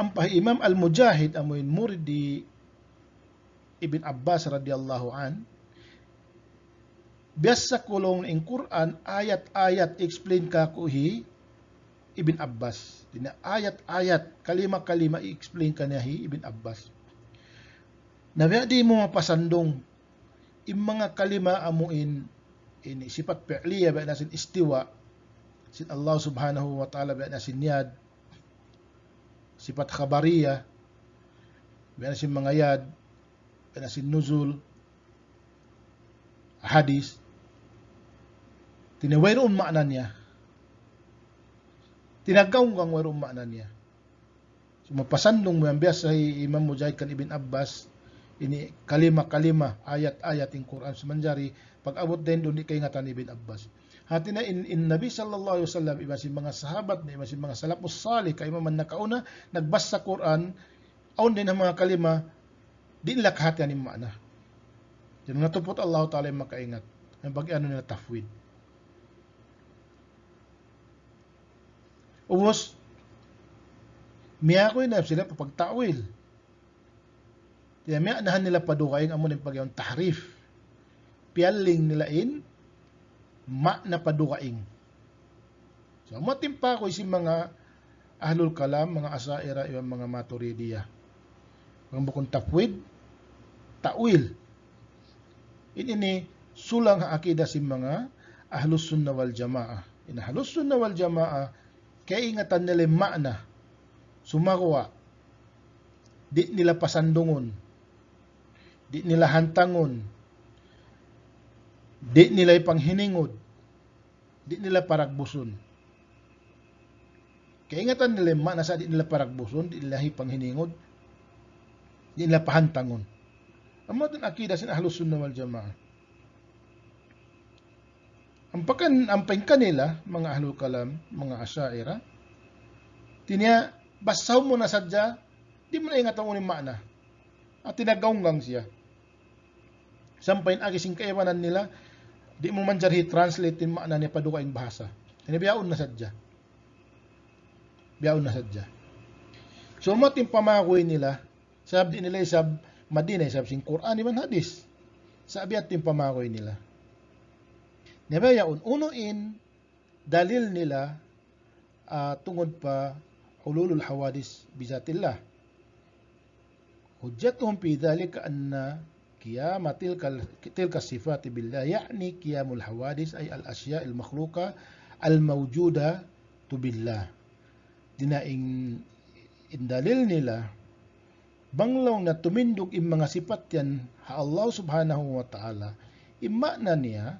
Ang Imam Al-Mujahid, amun murid di Ibn Abbas radiyallahu an, biasa kulong in Quran, ayat-ayat explain ka kuhi Ibn Abbas. Ayat-ayat, kalima-kalima i-explain ka niya Ibn Abbas. Nabiya di mo mapasandong, yung mga kalima amuin, ini sifat fi'liya, bayan nasin istiwa, sin Allah subhanahu wa ta'ala, bayan nasin yad, sifat khabariya, bayan nasin mga yad, bayan nasin nuzul, hadis, tinawairoon makna niya. Tinagaw kang wairoon makna niya. So mapasandong mo yung bias sa Imam Mujahid kan Ibn Abbas, ini kalima-kalima, ayat-ayat in Quran sumanjari, pag-abot din doon di kay ngatan Ibn Abbas. Hati na in Nabi sallallahu alaihi wasallam, iba si mga sahabat, iba si mga salafus salih, kay man nakauna, nagbas sa Quran, aun din ang mga kalima, di nila kahatian yung makna. Yung natupot Allah Ta'ala yung makaingat. Ang pag-ano nila tafwid. Ubos, miyakoy na sila papagtawil. Kaya miyanahan nila padukain amo ng pagyaon tahrif. Pialing nila in, na padukain. So, matimpa ko si mga ahlul kalam, mga asaira, yung mga maturidiya. Ang bukong tafwid, ta'wil. Ini sulang akida si mga ahlus sunnah wal jamaah. In ahlus sunnah wal jamaah, kaya ingatan nila makna, sumakuha, di nila pasandungon, di nila hantangon, di nila ipanghiningod, di nila paragbuson. Kaya ingatan nila makna sa di nila paragbuson, di nila ipanghiningod, di nila pahantangon. Ang mga akida sin ahlus sunnah wal jamaah. Ang kanila, mga ahlul kalam, mga asyaira, tinya, basaw mo na sadya, di mo na ingat ang uning makna. At tinagaunggang siya. Sampayin agising kaiwanan nila, di mo man dyan translate yung makna niya padukaing bahasa. Tinabiyaon na sadya. Biyaon na sadya. So, mating pamakoy nila, sabi nila isab, Madina, isab sing Quran, iman hadis. Sabi at yung pamakoy nila. Nabayaon, unuin, dalil nila tungod pa hululul hawadis bizatillah. Hujjatuhum fi dhalika anna qiyama tilka sifati billah, ya'ni qiyamul hawadis ay al-asya' al-makhluqa al-mawjuda tu billah. Dinaing indalil nila, banglaw na tumindog im mga sifat yan ha Allah subhanahu wa ta'ala, imakna niya,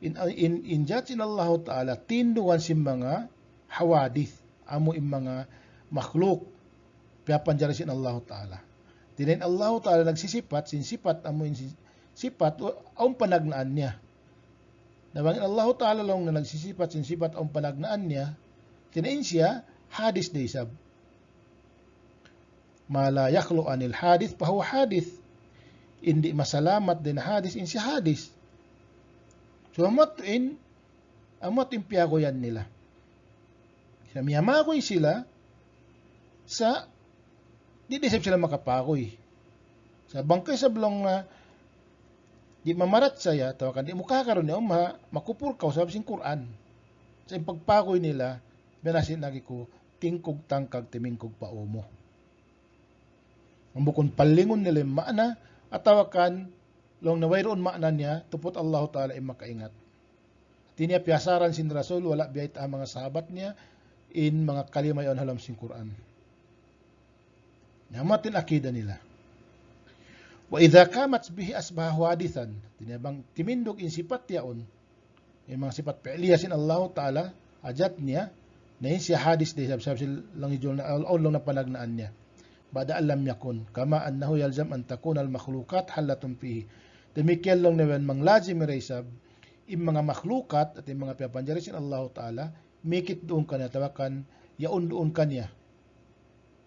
in judging Allah Ta'ala, tinduan si mga hawadith, amo im mga makhluk, piyapanjari sin Allah Ta'ala. Tinayin Allah Ta'ala nagsisipat, sin sipat, amo in sipat, ang panagnaan niya. Nabangin Allah Ta'ala lang na nagsisipat, sin sipat, ang panagnaan niya, tinayin siya, hadis na isab. Mala yakhlu anil hadith, pahuwa hadith. Hindi masalamat din hadis, in si hadis. So, amatin piyakoyan nila. Miyamakoy sila sa, di desip sila makapakoy. Sa bangkay sa blong na, di mamarat saya, tawakan, di mukakaroon niya, makupur ka, sabi sing Quran. Sa pagpakoy nila, binasin lagi ko, tingkog tangkag timingkog paumo. Ang bukon palingon nila yung makna, atawakan, long nawayroon makna niya, tupot Allah Ta'ala ay makaingat. Tinya piyasaran sin Rasul, wala biyait ang mga sahabat niya, in mga kalima yon halam sin Quran. Namatin akida nila. Wa idha kamat bihi asbahu hadithan, tinabang timindog in sifat yaon, yung mga sifat pe'liya sin Allah Ta'ala, ajat niya, na yun siya hadis de sabsab lang idol na lang na panagnaan niya. Bada alam yakun kama annahu yalzam an takuna al makhluqat halatun fihi. Demikian lang naman manglazim raisab im mga makhlukat at im mga piyapanjari sin Allah Ta'ala mikit doon kanya tawakan yaon doon kanya.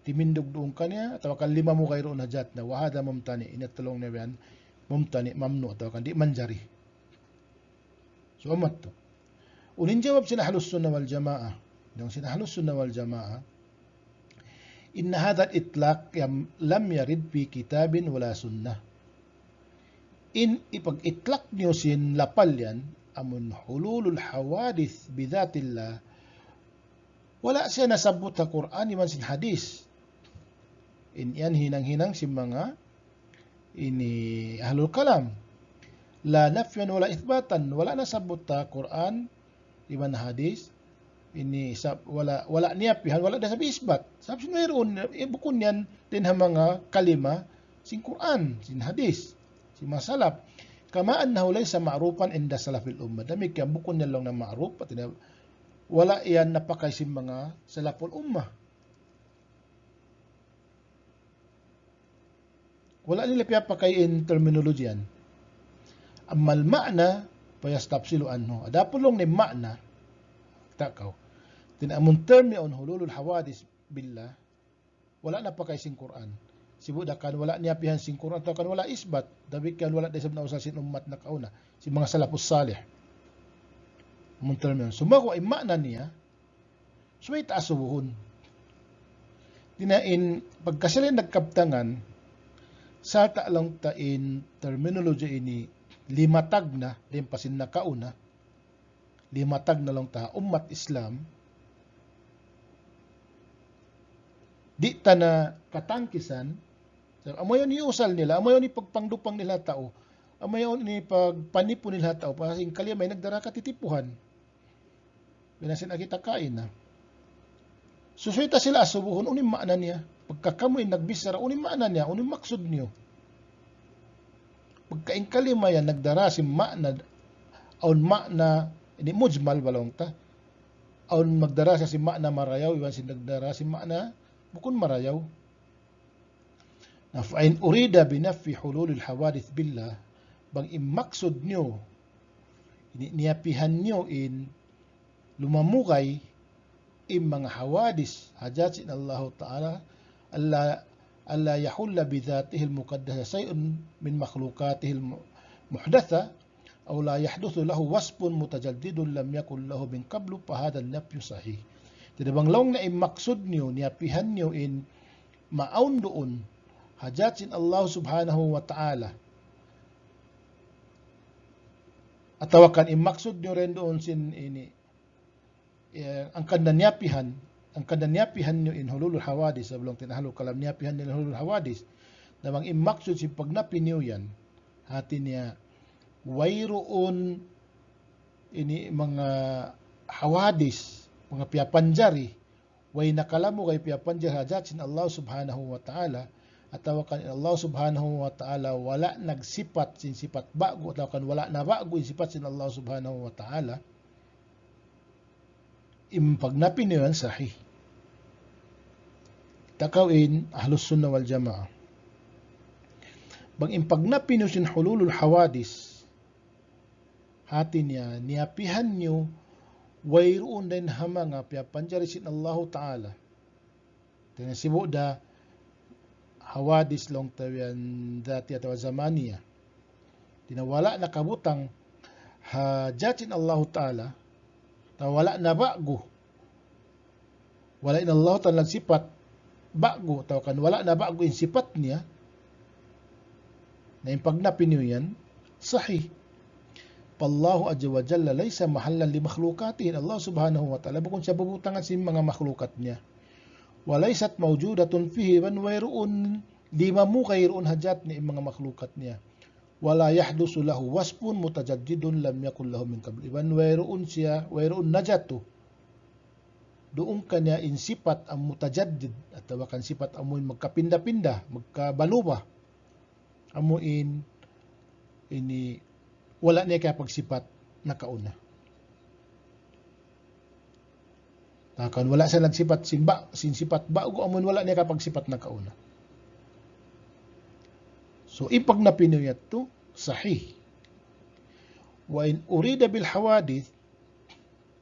Timindog doon kanya tawakan lima mo kay roon hajat na wahada mumtani inatulong naman mumtani mamnu tawakan di manjari. So amat to. Unin jawab sina Ahlus Sunnah wal Jamaah. Yung sina Ahlus Sunnah wal Jamaah, inna hadha al-itlaq lam yarid fi kitabin wala sunnah. In ipag-itlaq niyo sin lapal yan, amun hululul hawadith bidhatillah, wala siya nasabot sa Quran iman sin hadis. In yan hinang-hinang sin mga ini ahlul kalam. La nafyan wala ithbatan, wala nasabot sa Quran iman hadis. Ini wala niya pihan wala da sabi isbat. Sabi mayroon bukon yan din ha mga kalima sin Quran, sin hadis, sin masalap. Kama annahu laysa ma'rufan inda salafil ummah. Dami kaya bukon yan lang na ma'ruf at wala yan napakay sin mga salaful ummah. Wala nila piyapakay in terminology yan. Amal ma'na payastapsilu anhu. Adapulong ni ma'na takaw. Tinamun term niya on hululul hawadis billah, wala na pa kay sing Quran. Sibudakan wala niya pihan sing Quran, atau kan wala isbat, dabi kan wala desab na usa sin ummat na kauna, si mga salafus salih. Mun term yun. Sumako ay makna niya, suway taasubuhon. Dinain, pagkasilin nagkaptangan, sa lang tain terminology ini, limatag na, limpasin na kauna, limatag na lang ta, ummat Islam, di ta na katangkisan, amo yun iusal nila, amo yun ipagpangdupang nila tao, amo yun ipagpanipo nila tao, pasing kalimay nagdara katitipuhan. Binasin akita kain na. Susuita sila asubuhon, unim maana niya. Pagkakamoy nagbisara, unim maana niya, unim maksud niyo. Pagkain kalimay nagdara si maana, aun maana, ini mujmal balong ta, aun magdara siya si maana marayaw, iwan si nagdara si maana, bukun marayaw. Na fa'in urida binafi hululil hawadith billah, bang imaksud nyo, niyapihan nyo in lumamukay in mga hawadis, hajat sin Allah Ta'ala, alla yahulla bidhatihi al-muqaddasa say'un min makhlukatihi al-muhdatha, aw la yahduthu lahu wasfun mutajaddidun lam yakun lahu min qablu, fahada an-nafyu sahih. Jadi bang laong na imaksud niyo, niyapihan niyo in maaun doon, hajat sin Allah subhanahu wa ta'ala. At tawakan imaksud niyo rin doon sin ini, ang kandanyapihan niyo in hululul hawadis, sablong tinahalo kalam niyapihan niyo in hululul hawadis, na bang imaksud sin pagnapi niyo yan, hati niya, wayroon ini mga hawadis, mga piyapanjari, way nakalamu kay piyapanjari hajat sin Allah subhanahu wa ta'ala, at tawakan Allah subhanahu wa ta'ala wala nagsipat sin sipat bago, at tawakan wala na bago in sipat sin Allah subhanahu wa ta'ala, impagnapin niyo yan sahih. Takawin Ahlus Sunnah wal Jamaah. Bang impagnapin niyo sin hululul hawadis, hati niya, niyapihan niyo, wayroon din hama nga piyapanjari sin Allah Ta'ala. Tinasibo da hawadis long tawian dati at zamaniya. Tinawala na kabutang hajat sin Allah Ta'ala, wala na bago. Wala in Allah Ta'ala sifat bago, tawakan wala na bago in sifat niya, na impagnapin niyo yan, sahih. Pallahu azza wa jalla laysa mahallan li makhlukatihi. Allah subhanahu wa ta'ala bukod siya bubutangan sa mga makhlukat niya. walaysat mawjudatun fihi man wayruun di mamukay roon hajat ni mga makhlukat niya. Wala yahdusu lahu wasfun mutajaddidun lam yakul lahu min qabl. Iban wayroon siya, wayroon najatu. Doon kanya in sifat ang mutajaddid at tawakan sifat amoy magkapinda-pinda, magkabaluba. Amuin ini wala niya kaya pagsifat na kauna. Takan wala siya nagsifat sifat bago amun wala niya kaya pagsifat na kauna. So ipag napinuyat to sahih. Wa in urida bil hawadith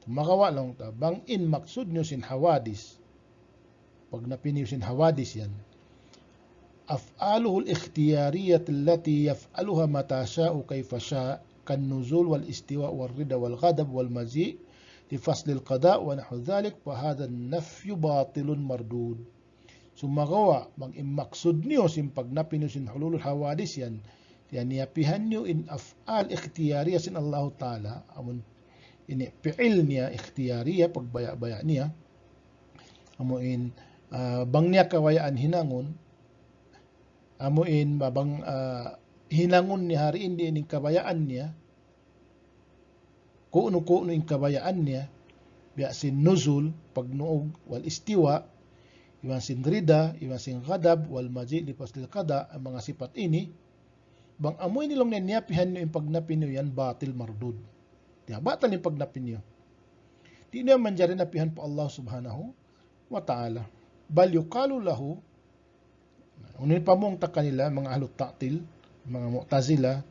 makawa lang ta bang in maksud nyo sin hawadis. Pag napiniw sin hawadis yan. Af'aluhu al-ikhtiyariyat allati yaf'aluha mata sha'u kayfa sha' kan nuzul wal istiwa wal rida wal ghadab wal maji' li fasl al-qada' wa nahwu dhalik fa hadha an-nafyu batilun mardud. Sumagawa bang imaksud niyo sin pag napiniw sin hululul hawadis yan. Yan niyapihan niyo in af'al ikhtiyariyah sin Allah Ta'ala amun ini fi'il niya ikhtiyariya pagbaya-baya niya amuin bang niya kawayaan hinangon amuin babang hinangon ni hari indi ining kabayaan niya kuno ing kabayaan niya biya sin nuzul pagnuog wal istiwa iwan sin rida iwan sin ghadab wal maji li faslil qada ang mga sifat ini bang amoy nilong niya pihan niyo ing pagnapin niyo yan batil mardud. Ya, batal yung pagnapin niyo. Di niya man dyan napihan po Allah subhanahu wa ta'ala. Bal yuqalu lahu, unin pa mong kanila, mga ahlut ta'til, mga mu'tazila,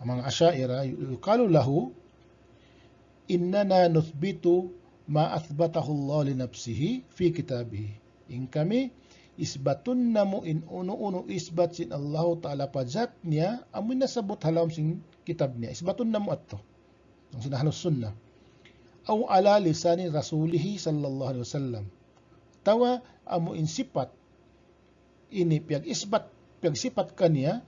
mga asyaira, yuqalu lahu, innana nuthbitu ma athbatahu Allah li nafsihi fi kitabihi. In kami, isbatun na mo in uno-uno isbat sin Allah ta'ala pajat niya, amoy nasabot halawam sin kitab niya. Isbatun na mo ato. Ang sinahalos sunnah. Aw ala lisani rasulihi sallallahu alaihi wasallam. Tawa amo in sifat ini piag sifat kaniya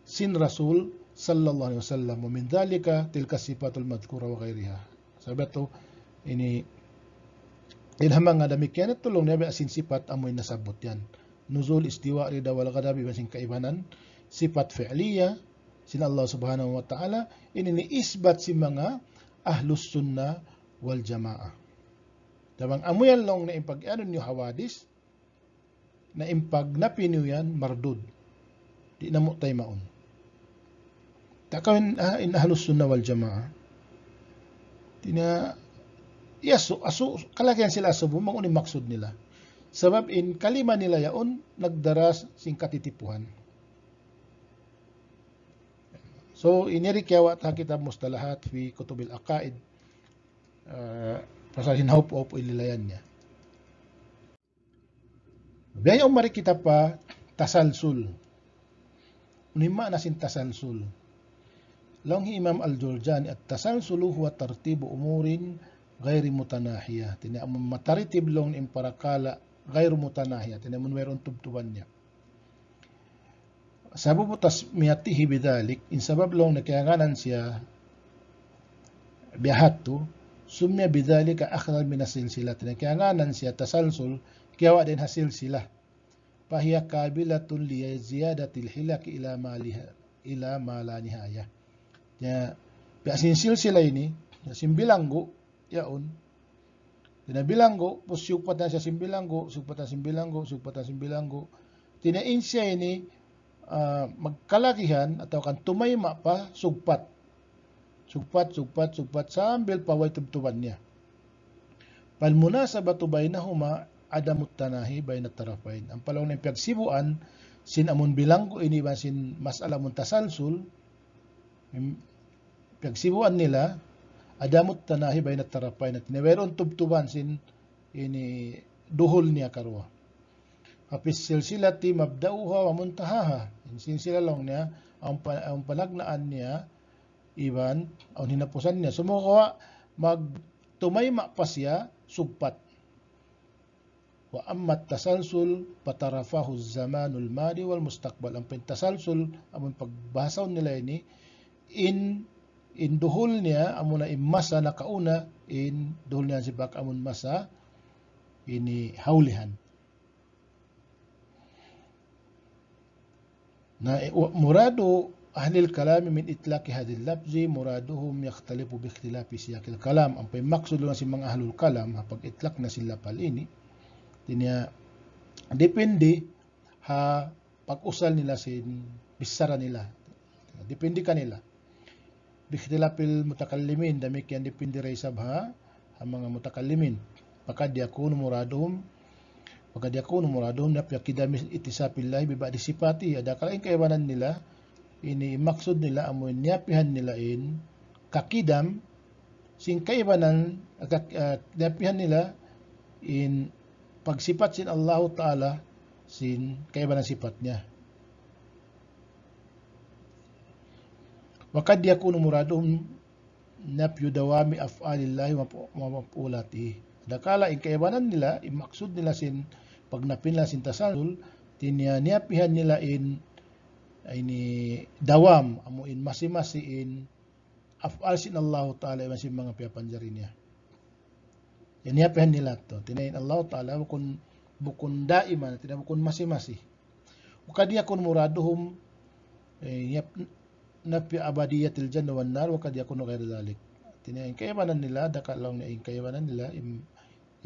sin rasul sallallahu alaihi wasallam. Wa min dhalika tilka sifatul madhkura wa ghairiha. Sabi to ini ilhamang nga damikian at tulong niya sin sifat amoy nasabot yan. Nuzul istiwa rida wal ghadab sin kaibanan sifat fi'liya sin Allah subhanahu wa ta'ala ini-isbat si mga ahlus sunnah wal jamaah. Tabang amuyan lang na impag-ano niyo hawadis na impag napiniw yan mardud. Di na mo tayo maun. Takawin in ahlus sunnah wal jamaah. Kalagyan sila asubo mga uning maksud nila. Sabab in kalima nila yaon nagdaras sing katitipuhan. So, inirikyawa ta kitab mustalahat fi kutubil aqaid. Pasal hinahop-hop ililayan niya. Biyayaw mari kita pa tasalsul. Unima na sin tasalsul. Lang Imam Al-Jurjani at tasalsulu huwa tartibu umurin ghairi mutanahiyah. Tinamon mataritib long imparakala ghairi mutanahiyah. Tinamon mayroon tubtuban niya. Sababu tasmiyatihi bidhalik, in sabab long nakayanganan siya biyahat to, sumya bidhalika akhral minasilsila. Nakayanganan siya tasalsul, kiyawa din hasil sila. Pahiya kabilatun liya ziyadatil hilaki ila ma la nihaya. Biyasin silsila ini, simbilanggo, yaon. Tinabilanggo, pusyugpat na siya simbilanggo, sugpat na simbilanggo. Tinain siya ini, magkalakihan atau kan tumayma pa sugpat sambil paway tubtuban niya. Pal munasabatu bainahuma adamut tanahi bainat tarafain. Ang palaw ng pagsibuan sin amun bilanggo ini ba sin masala mun tasalsul pagsibuan nila adamut tanahi bainat tarafain at neweron tubtuban sin ini duhol niya karwa. Kapis silsilati mabdauha wa muntahaha. Silsila lang niya, ang palagnaan niya, iban, ang hinapusan niya. Sumukawa, magtumayma pa siya, sugpat. Wa ammat tasalsul, patarafahu zamanul madi wal mustaqbal. Ang tasalsul, ang pagbasaw nila ini, in duhul niya, amuna imasa na kauna, in duhul niya si bak amun masa, ini haulihan. مراد أهل الكلام من إطلاق هذه اللفظ muraduhum yakhtalifu bi ikhtilafi siyaqil kalam. Ang maksud lang si mga ahlul kalam pag itlak na sila pal ini tinya depende ha pag-usal nila sin bisara nila. Depende kanila. Bi ikhtilafil mutakallimin demikian depende ray sabha ang mga mutakallimin. Pakad yakunu muraduhum na kidam itisapillahi bi ba'di sifati. Ada kala kaibanan nila ini maksud nila amoy niyapihan nila in kakidam sing kaibanan niyapihan nila in pagsifat sin Allah Ta'ala sin kaibanan sifat niya. Wakad yakunu muraduhum nafyu dawami af'alillahi wa maf'ulatihi. Dakala in kaibanan nila maksud nila sin pagnapin nila sin tasalsul niyapihan nila in ini dawam amuin masing-masing af'al sin Allah Ta'ala masing mga piyapanjari niya. Yan niyapihan nila to. Tinayin Allah Ta'ala bukun daiman, bukun masing-masing. Wakad yakun muraduhum nafi abadiyatil janna wan nar wakad yakun ghairu dhalik. Tinayin kaibanan nila dakalong na kaibanan nila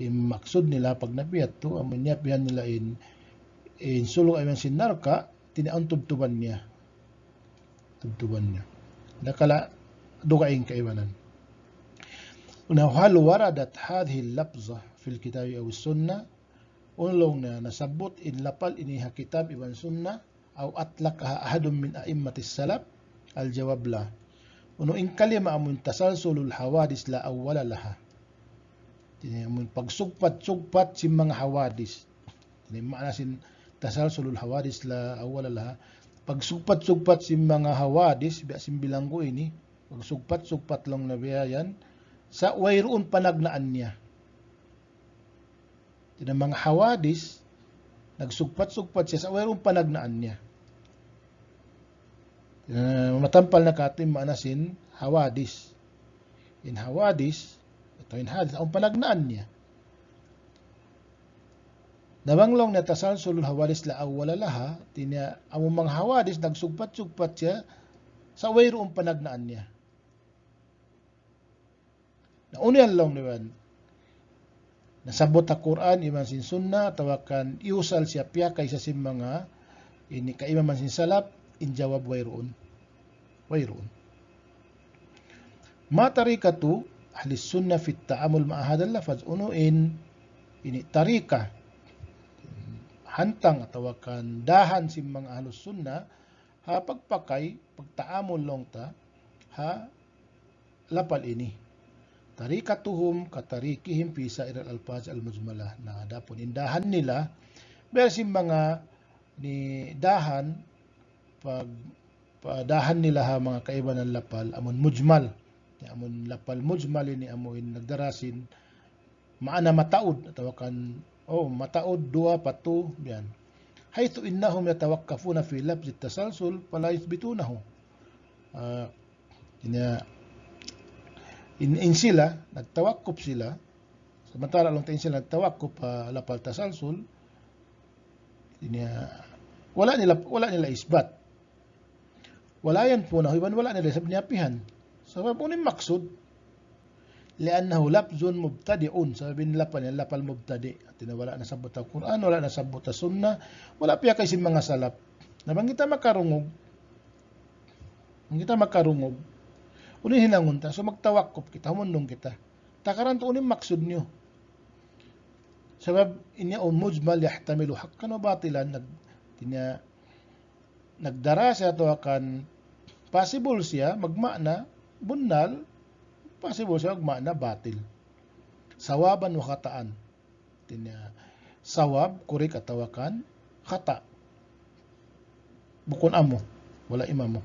maksud nila pag napiyat to amun niyapihan nila in sulong ayman sin narka tinaon tubtuban niya. Dakala dugaing kaibanan. Una hal waradat hadhihi al-lafza fil kitab aw sunnah unlong na nasabot in lapal iniha kitab iwan sunnah aw atlaqaha ahadun min a'immatis salaf al-jawab la. Uno in kalima amun tasalsulul hawadis la awwala laha. Amun pagsugpat-sugpat si mga hawadis. Ini makna sin tasalsulul hawadis la awwala laha. Pagsugpat-sugpat si mga hawadis biya simbilanggo ini pagsugpat-sugpat lang na biyayan sa wayroon panagnaan niya. Tina mga hawadis nagsugpat-sugpat siya sa wayroon panagnaan niya. Matampal na katim maanasin hawadis. In hawadis ito in hadis ang panagnaan niya. Nabanglong na tasalsulul hawadis la awwala laha, tinya among mga hawadis nagsugpat-sugpat siya sa wayroong panagnaan niya. Naunian lang naman, nasabot ang Quran, iman sin sunnah, tawakan iusal siya piya kaysa sin mga ini kaimaman sin salaf, injawab wayroon. Ma tarikatu ahli sunnah fit ta'amul ma'ahadal lafaz, unuin ini tarika, hantang atawakan dahan si mga ahlus sunnah ha pagpakay pagtaamol long ta ha lapal ini tarikatuhum katarikihim fi sa'ir al-alfaz al-mujmalah na dapon indahan nila besin mga ni dahan padahan nila ha mga kaiba ng lapal amon mujmal amon lapal mujmal ini amon nagdarasin maana mataud atawakan mataod dua patu yan. Haythu innahum yatawaqqafuna fi lafz at-tasalsul fala yuthbitunahu. In sila nagtawakkuf sila samantala lang tayo sila nagtawakkuf lapal tasalsul wala nila isbat. Wala yan po na wala nila sabniyapihan. Sabab unin maksud li'annahu lafzun mubtadi'un, sabihin nila pa niya lapal mubtadi. Wala na sabot ang Quran, wala na sabot ang sunnah, wala piya kasi mga salap. Nabang kita makarungog, unin hinangon ta, so magtawakkop kita, humundong kita. Takaran to unin maksud nyo. Sabab inya mujmal yahtamilu haqqan wa batilan, nagdara siya to akan possible siya magmakna bunnal, possible siya magmakna batil. Sawaban wa khataan. Sawab kurik atawakan khata. Bukun amo, wala imamo.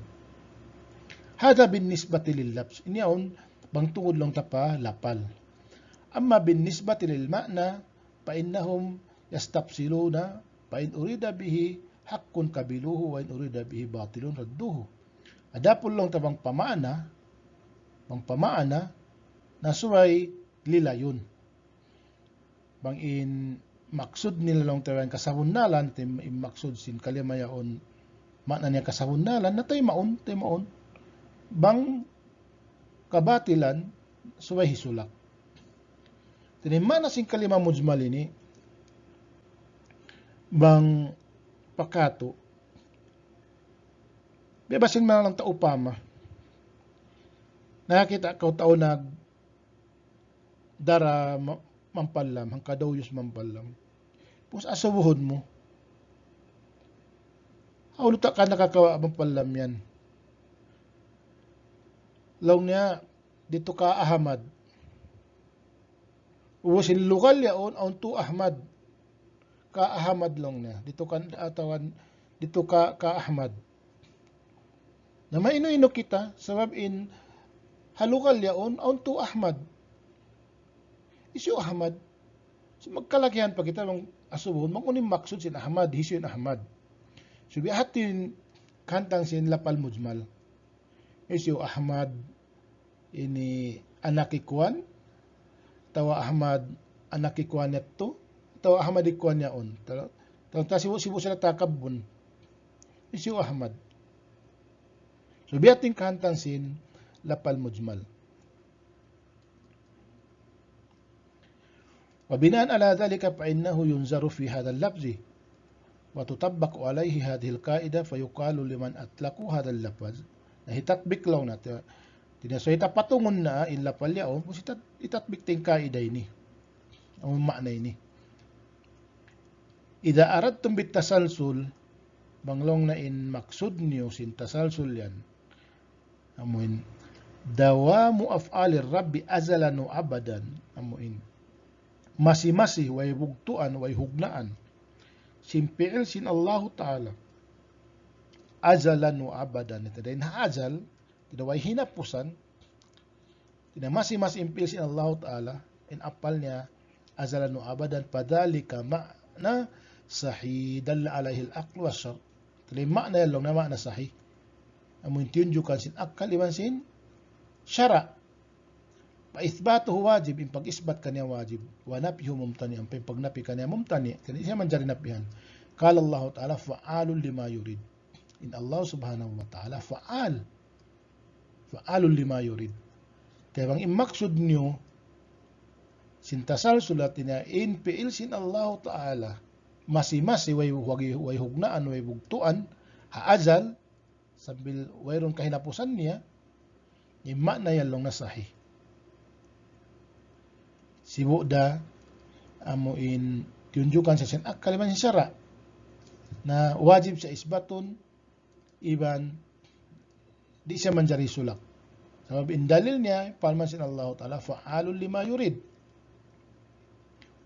Hada bin nisbati lil labs. Ini on bangtungod lang tapa lapal. Amma bin nisbati lil ma'na fa innahum yastafsiluna fa in urida bihi haqqun kabiluhu wa in urida bihi batilun radduhu. Adapon lang tabang pamaana na suway lilayon. Bang in maksud nila lang tabang kasabunalan, maksud sin kalimayaon Makna niya kasahundalan na tay maon. Bang kabatilan suway hisulak. Tinimana sing kalima mujmal ini bang pakato. Bebasin man lang taupama. Nakakita ko tao nag dara mampalam, ang kadawiyos mampalam. Pus asabuhon mo. Haulo ta ka nakakawa mampalam yan. Law niya, dito ka Ahmad. Uwasin lokal yaon, aun tu Ahmad. Ka Ahmad lang niya. Dito ka atawan, dito ka Ahmad. Na maino-ino kita, sabab in halukal yaon, aun tu Ahmad. Isyo Ahmad. So magkalakihan pa kita ng asubon, makunim maksud sin Ahmad, hisyo in Ahmad. So bihatin kantang sin lapal mujmal. Isyo Ahmad, ini anak ikuan, tawa Ahmad anak ikuan neto, tawa Ahmad ikuan yaon. Tawa sibu sila takabun. Isyo Ahmad. So bihatin kantang sin lapal mujmal. وبناء على ذلك فإنه ينظر في هذا اللفظ وتطبق عليه هذه القاعدة فيقال لمن أطلقوا هذا اللفظ نهتطبق لو نتا tinasay patungon na illa palyaon kung itatbik ting kaida ini ang makna ini ida aradtum bit tasalsul banglong na in maksud niyo sin tasalsul yan amuin dawamu af'alir rabbi azalan wa abadan amuin masih-masih way bugtuan way hugnaan simpiil sin Allah Ta'ala azalan wa abadan ito dahil na azal tidak way hinapusan tidak masih-masih impil sin Allah Ta'ala in apal niya azalan wa abadan padalika ma'na sahih dalla alaihi al-aql wa syar ito makna yan lang na makna sahih amun tiyunjukan sin akal iban sin syara pa-ithbatuhu wajib, yung pag-isbat kanya wajib. Wa napihu mumtani, ang pag-napi kanya mumtani. Kaya siya man dyan napihan. Kala Allah Ta'ala, fa'alun lima yurid. In Allah subhanahu wa ta'ala, fa'alun lima yurid. Kaya bang imaksud nyo, sintasal sulat niya, in piil sin Allah Ta'ala, masi-masi, way hugnaan, way bugtuan, haazal, sambil wayron kahinapusan niya, yung makna yan lang nasahih. Sibu da amuin tunjukan sa sin akal man syara na wajib sa isbatun iban di siya manjari sulak sabab in dalil niya palman sin Allah Ta'ala fa'alul lima yurid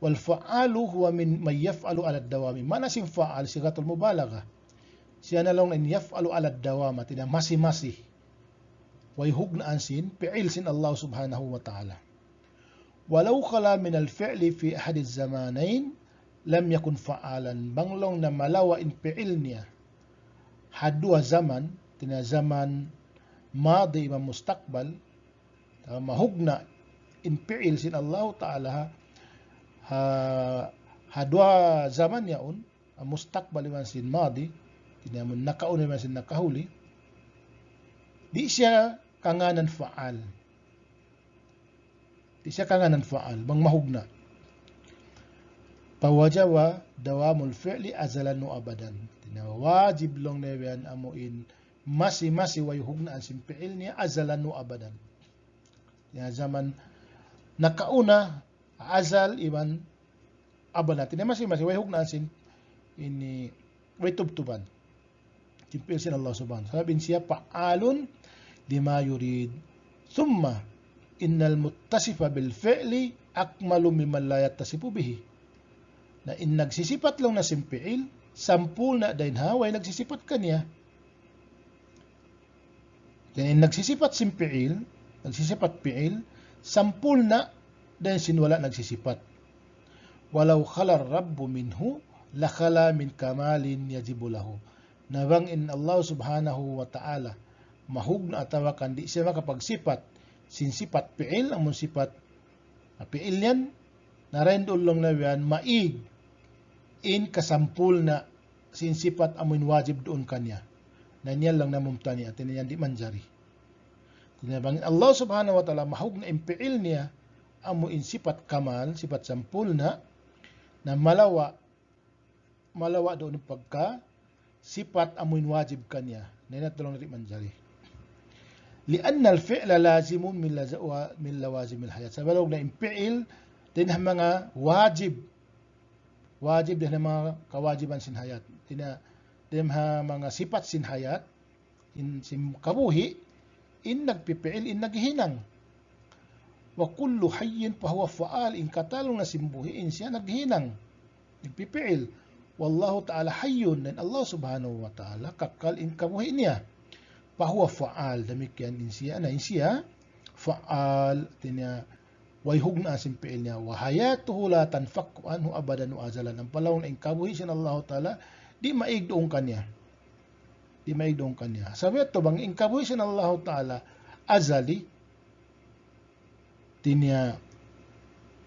wal fa'alu huwa min may yaf'alu ala dawami mana sin fa'al sigatul mubalagha siya na lang in yaf'alu ala dawama tina masih-masih way hugnaan sin fi'il sin Allah subhanahu wa ta'ala walau khala min al-fi'li fi ahad az-zamanain lam yakun fa'alan banglong na malawa in fi'il niya hadwa zaman tina zaman madi wa mustaqbal mahugna in fi'il sin Allah Ta'ala hadwa zaman yaun mustaqbal man sin madi tina mun nakaun man sin nakahuli di siya kanganan fa'al siya kanganan fa'al, bang mahugna. Pawajawa dawamul fi'li azalan no abadan. Tinawajib long na yan amuin masi-masi way hugnaan sin fi'il niya azalan no abadan. Yan zaman nakauna azal iban abadan. Tinamasi-masi way hugnaan sin ini way tubtuban. Sin fi'il sin Allah subhanahu. Sabin siya fa'alun lima yurid. Thumma innal muttasifa bil fi'li akmalu mimman la yattasifu bihi. Na in nagsisipat lang na simpiil, sampul na dahin haway nagsisipat kanya. In nagsisipat simpiil, nagsisipat piil, sampul na dahin sinwala nagsisipat. Walau khalar rabbu minhu, lakhala min kamalin yajibu lahu. Nabang in Allah subhanahu wa ta'ala, mahugna atawakan di siya makapagsipat, sin sifat pi'il ang sifat pi'il yan narendol lang na yan maig in kasampul na sin sifat amun wajib doon kanya na niya lang namumtani at niya di manjari. Tinabangin Allah subhanahu wa ta'ala mahug na impiil niya amuin sifat kamal, sifat sampul na malawa doon pagka sifat amuin wajib kanya na natulong na di manjari. Lianna al-fi'la lazimun min lawazim al-hayat. Sa balog na impiil din ang mga wajib din ang mga kawajiban sin hayat. Din mga sifat sin hayat in sim kabuhi in nagpipiil in naghinang. Wa kullu hayyin fa huwa fa'al, in katalong na simbuhi in siya naghinang, nagpipiil. Wallahu ta'ala hayyun, dan Allah subhanahu wa ta'ala kakal in kabuhi niya. Fa huwa fa'al, demikian in siya fa'al tinya way hugna simpiil niya. Wa hayatuhu la tanfakku anhu abadan wa azalan. Ang palawon in kabuhi sin Allah ta'ala di maigdoong kanya. Sabi ito bang in kabuhi sin Allah ta'ala azali tinya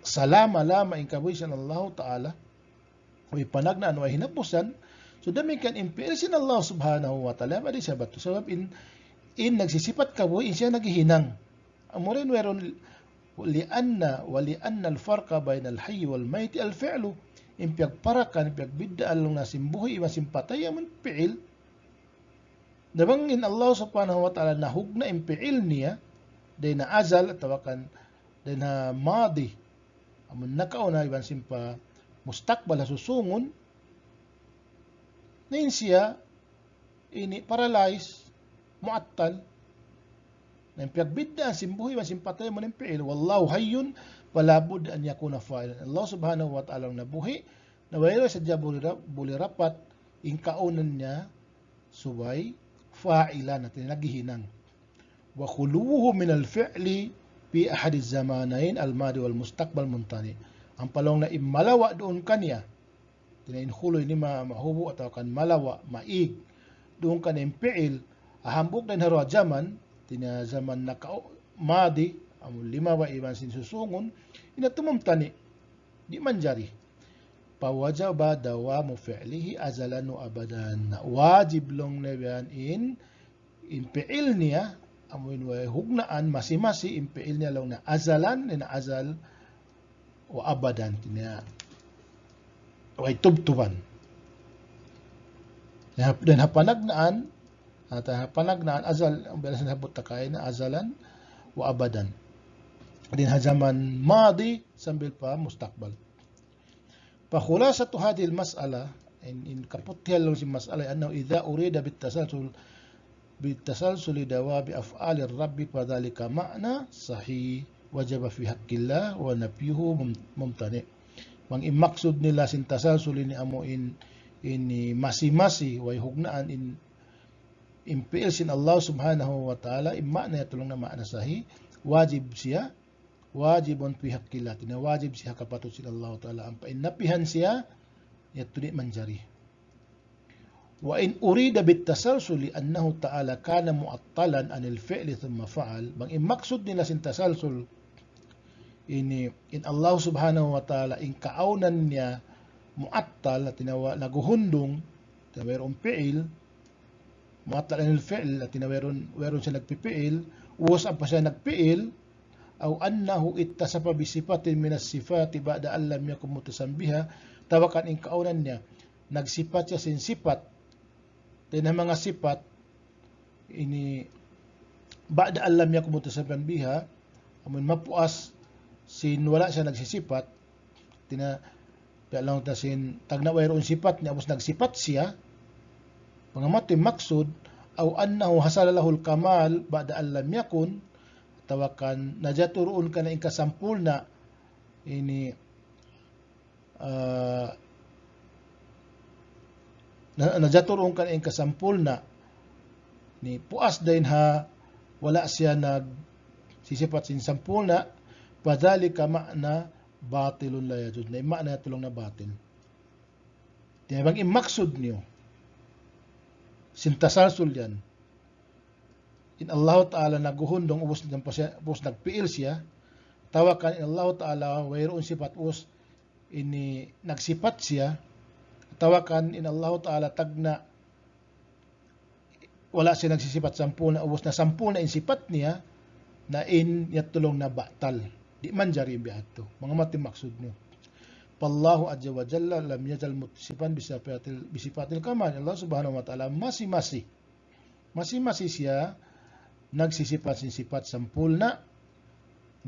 salama-lama in kabuhi sin Allah ta'ala way panagna way hinapusan. So demikian impiil sin Allah subhanahu wa ta'ala ba di siya bato. Sabab in nagsisipat kabuhi in siya naghihinang. Amurin weron lianna al-farqa bayna al-hayy wal mayt al-fi'lu. Impiyag parakan, impiyag biddaan lang na simbuhi, masimpatay, aman piil. Nabangin Allah subhanahu wa ta'ala na hugna impiil niya, day na azal, at tawakan, day na madi, aman nakauna, iban simpa, mustakbal, susungon, na siya, ini paralyze, muattal, na impiyag biddaan, simbuhi, masimpatay, aman impiil. Wallahu hayyun, walabud an yakuna fa'ilan. Allah subhanahu wa ta'ala nabuhi na wala sadya buli rapat in kaunan niya subay fa'ilan natin naghihinang. Wa khuluhu min al-fi'li fi ahad az-zamanayn al-madi wal mustaqbal muntani. Ang palong na imalawa doon kanya tinain khuloy ni mahubo atau kan malawa maig doon kanya impiil ahambok dan haro zaman tina zaman na madi amul lima wa iban sin susungon ina tumumtani di manjari pawajaba dawamu fi'lihi azalan wa abadan. Wajib long na yan in fi'il niya amuin wa hugnaan masi impiil niya long na azalan ina azal wa abadan tinya wa tubtuban dan hapanagnaan azal ang belas na habot takay na azalan wa abadan din zaman madi sambil pa mustakbal. Fakhulasatu hadhihi al-mas'ala in kaputihal lang si mas'ala annahu idza urida bitasalsul dawabi af'alir rabbi fadhalika ma'na sahih wajaba fi haqqillah wa nafyuhu mumtani. Mang imaksud nila sin tasalsul ini amo in masi way hugnaan in impiil sin Allah subhanahu wa ta'ala imma na tulong na ma'na sahih wajib siya wajibun fi haqqillah tina wajib siya kapatut sin Allah ta'ala ang painapihan siya yato di manjari. Wa in urida bitasalsul annahu ta'ala kana mu'attalan anil fi'li thumma fa'al bang imaksud nila sin tasalsul ini in Allah subhanahu wa ta'ala in kaaunan niya mu'attal at naguhundong tina mayroong fi'il mu'attal anil fi'l at tina mayroon siya nagpipiil uwas ang pa siya nagpiil aw annahu ittasapa bi sifatin min as-sifati ba'da an lam yakun mutasan biha tawakan in kaunan niya nagsifat siya sin sifat din mga sifat ini ba'da an lam yakun mutasan biha amun mapuas sin wala siya nagsisipat tina lang ta sin tagna wayron sifat niya apos nagsifat siya pangamatoy maksud aw annahu hasala lahul kamal ba'da an lam yakun tawakan najaturuun ka na ikasampul na ini najaturuun ka na ikasampul na ni puas dahin ha wala siya nag sisipat sin sampul na padhalika ma'na batilun la yajud na ma'na tulong na batil tinabang imaksud niyo sintasalsul yan in Allah Ta'ala naguhundong ubos nagpiil siya tawakan in Allah Ta'ala wayroon sifat ubos ini nagsipat siya tawakan in Allah Ta'ala tagna wala siya nagsisipat sampul na ubos na sampul na insipat niya na in yatulong na batal. Di man jari biadto. Mga matimaksud niyo. Pallahu azza wa jalla lam yazal muttasipan bisifatil kamal. Allah subhanahu wa ta'ala masih-masih siya nagsisipat-sisipat sampul na